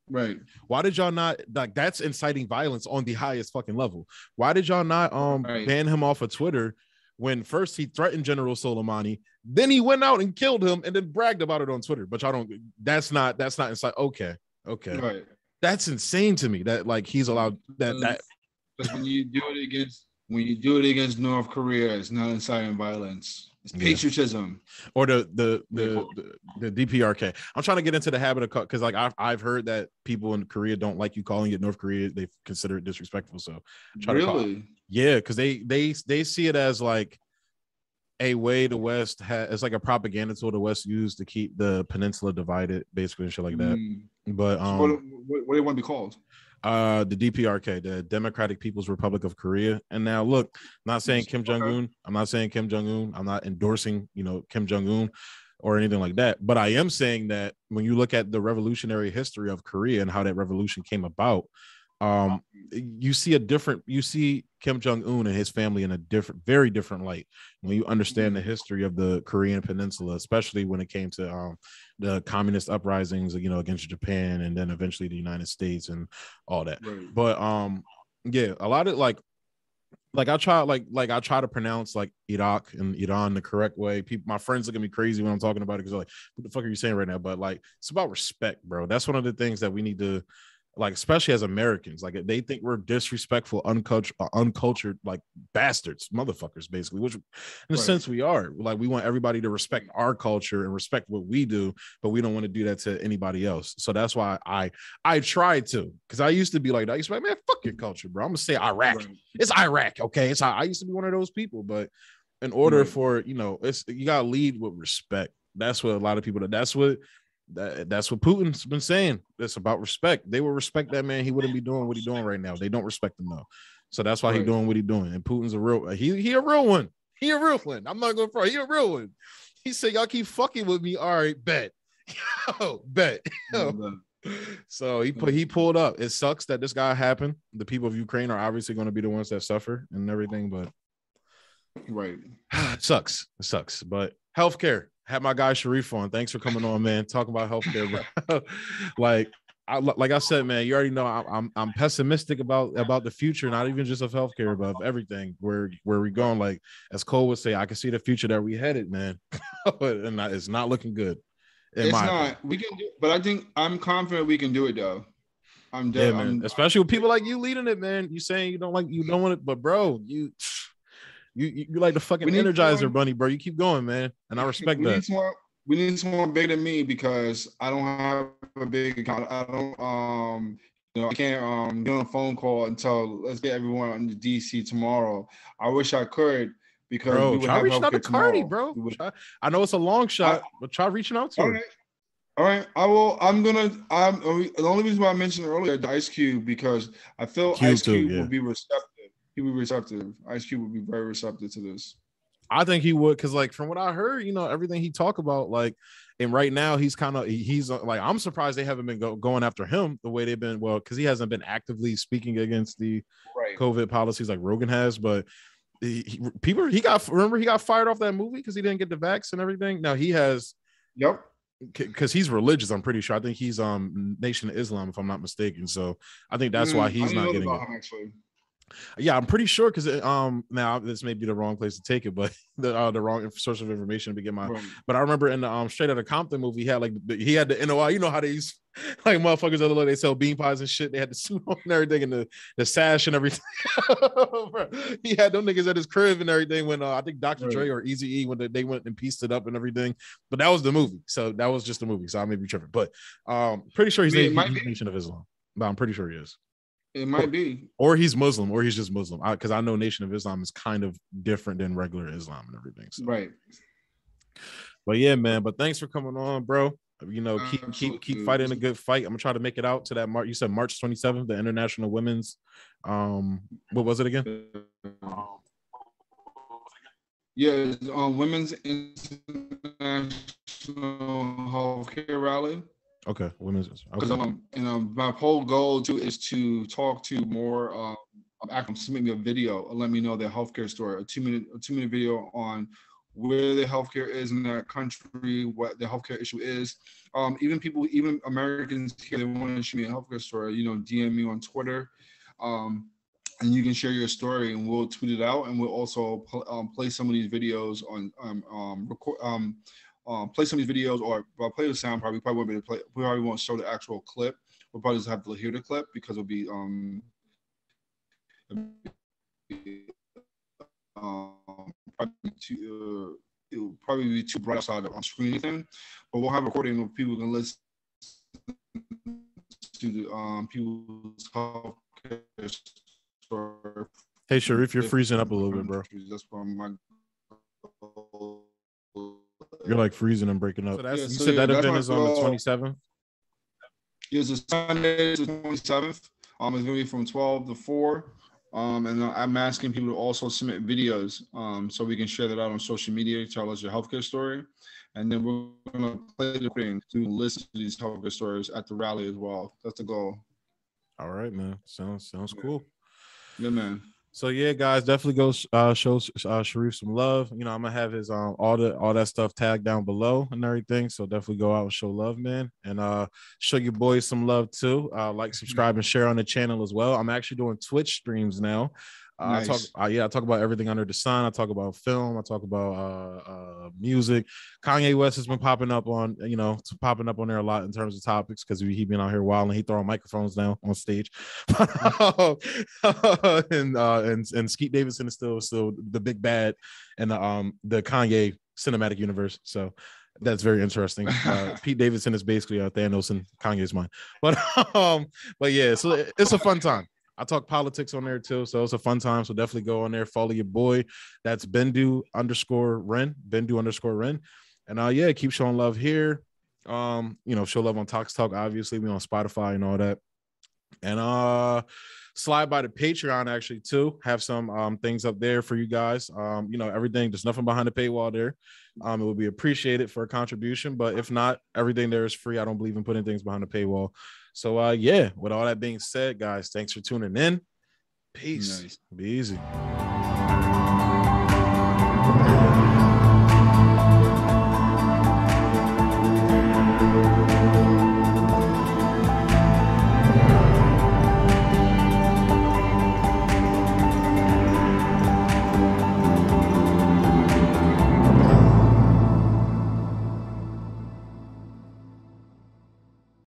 Right. Why did y'all not, like, that's inciting violence on the highest fucking level? Why did y'all not ban him off of Twitter when first he threatened General Soleimani, then he went out and killed him and then bragged about it on Twitter? But y'all don't, that's not inside. Okay. Right. That's insane to me that like he's allowed that. Because when you do it against North Korea, it's not inciting violence. It's patriotism. Or the DPRK. I'm trying to get into the habit of, because like I've heard that people in Korea don't like you calling it North Korea. They consider it disrespectful. So because they see it as like a way the West it's like a propaganda tool the West used to keep the peninsula divided, basically, and shit like that. But so what do they want to be called? The DPRK, the Democratic People's Republic of Korea. And now look, I'm not saying Kim Jong-un. I'm not saying Kim Jong-un. I'm not endorsing, Kim Jong-un or anything like that. But I am saying that when you look at the revolutionary history of Korea and how that revolution came about, you see Kim Jong-un and his family in a very different light when you understand the history of the Korean peninsula, especially when it came to the communist uprisings, against Japan and then eventually the United States and all that. Right. But a lot of like I try to pronounce like Iraq and Iran the correct way. My friends look at me crazy when I'm talking about it because they're like, what the fuck are you saying right now? But like, it's about respect, bro. That's one of the things that we need to, like, especially as Americans, like they think we're disrespectful, uncultured, like bastards, motherfuckers, basically, which in a sense we are. Like, we want everybody to respect our culture and respect what we do, but we don't want to do that to anybody else. So that's why I try to, because I used to be like that. I used to be like, man, fuck your culture, bro. I'm gonna say Iraq. Right. It's Iraq, okay? I used to be one of those people, but in order for you gotta lead with respect. That's what a lot of people. That's what Putin's been saying. It's about respect. They would respect that man. He wouldn't be doing what he's doing right now. They don't respect him though. So that's why he's doing what he's doing. And Putin's a real. He a real one. He a real one. I'm not going to front. He a real one. He said, y'all keep fucking with me. All right, bet. Yo, bet. Yo. So he pulled up. It sucks that this guy happened. The people of Ukraine are obviously going to be the ones that suffer and everything, but right. it sucks. It sucks. But healthcare. Had my guy Shareef on. Thanks for coming on, man. Talking about healthcare, bro. like I said, man, you already know I'm pessimistic about the future, not even just of healthcare, but of everything. Where we going? Like as Cole would say, I can see the future that we headed, man, and it's not looking good. It's not. Opinion. We can do, but I'm confident we can do it though. Man. Especially with people like you leading it, man. You saying you don't want it, but bro, you like the fucking Energizer bunny, bro. You keep going, man, and I respect that. We need someone bigger than me because I don't have a big account. I don't, I can't get on a phone call and tell let's get everyone on the DC tomorrow. I wish I could because bro, we would try have reaching out to Cardi, bro. I know it's a long shot, but try reaching out to her. All right, I will. The only reason why I mentioned earlier the Ice Cube because I feel Ice Cube would be receptive. He would be receptive. Ice Cube would be very receptive to this. I think he would, because like from what I heard, everything he talked about, like, and right now he's like, I'm surprised they haven't been going after him the way they've been. Well, because he hasn't been actively speaking against the COVID policies like Rogan has, but he got fired off that movie because he didn't get the vax and everything. Now he has. Yep. Because he's religious, I'm pretty sure. I think he's Nation of Islam, if I'm not mistaken. So I think that's why he's not getting it. Actually. Yeah, I'm pretty sure because now this may be the wrong place to take it, but the wrong source of information to begin my. Right. But I remember in the Straight Outta Compton movie, he had the NOI. You know how they use like motherfuckers other they sell bean pies and shit. They had the suit on and everything and the sash and everything. He had them niggas at his crib and everything when I think Dr. Dre or Eazy-E when they went and pieced it up and everything. But that was the movie, so that was just the movie. So I may be tripping, but pretty sure he's Nation of Islam. But I'm pretty sure he is. It might be. Or he's Muslim, or he's just Muslim. Because I know Nation of Islam is kind of different than regular Islam and everything. So. Right. But yeah, man. But thanks for coming on, bro. Keep fighting a good fight. I'm gonna try to make it out to that March. You said March 27th, the International Women's. What was it again? Women's International Healthcare Rally. Okay, women's. Okay. My whole goal too is to talk to more submit me a video and let me know their healthcare story. A two minute video on where the healthcare is in that country, what the healthcare issue is. Even Americans here, they want to show me a healthcare story. DM me on Twitter, and you can share your story, and we'll tweet it out, and we'll also play some of these videos play some of these videos, or play the sound. Probably won't be able to play. We probably won't show the actual clip. We'll probably just have to hear the clip because it'll be it'll probably be too bright outside on screen or anything. But we'll have a recording of people who can listen to the people's healthcare story. Hey Shareef, you're freezing up a little bit, bro. That's from my. You're like freezing and breaking up. You said that event is on the 27th? It's a Sunday, the 27th. It's going to be from 12 to 4. And I'm asking people to also submit videos so we can share that out on social media, tell us your healthcare story. And then we're going to play the thing to listen to these healthcare stories at the rally as well. That's the goal. All right, man. Sounds cool. Yeah, man. So yeah, guys, definitely go show Shareef some love. I'm gonna have his all that stuff tagged down below and everything. So definitely go out and show love, man, and show your boys some love too. Like, subscribe, and share on the channel as well. I'm actually doing Twitch streams now. Nice. I talk about everything under the sun. I talk about film. I talk about music. Kanye West has been popping up on there a lot in terms of topics because he been out here wild and he throwing microphones now on stage. and Skeet Davidson is still the big bad in the Kanye cinematic universe. So that's very interesting. Pete Davidson is basically Thanos in Kanye's mind. But yeah, so it's a fun time. I talk politics on there too, so it's a fun time. So definitely go on there, follow your boy. That's Bendu_Ren. And yeah, keep showing love here. Show love on Talks Talk. Obviously, we on Spotify and all that. And slide by the Patreon actually too. Have some things up there for you guys. Everything, there's nothing behind the paywall there. It would be appreciated for a contribution, but if not, everything there is free. I don't believe in putting things behind the paywall. So with all that being said, guys, thanks for tuning in. Peace. Nice. Be easy.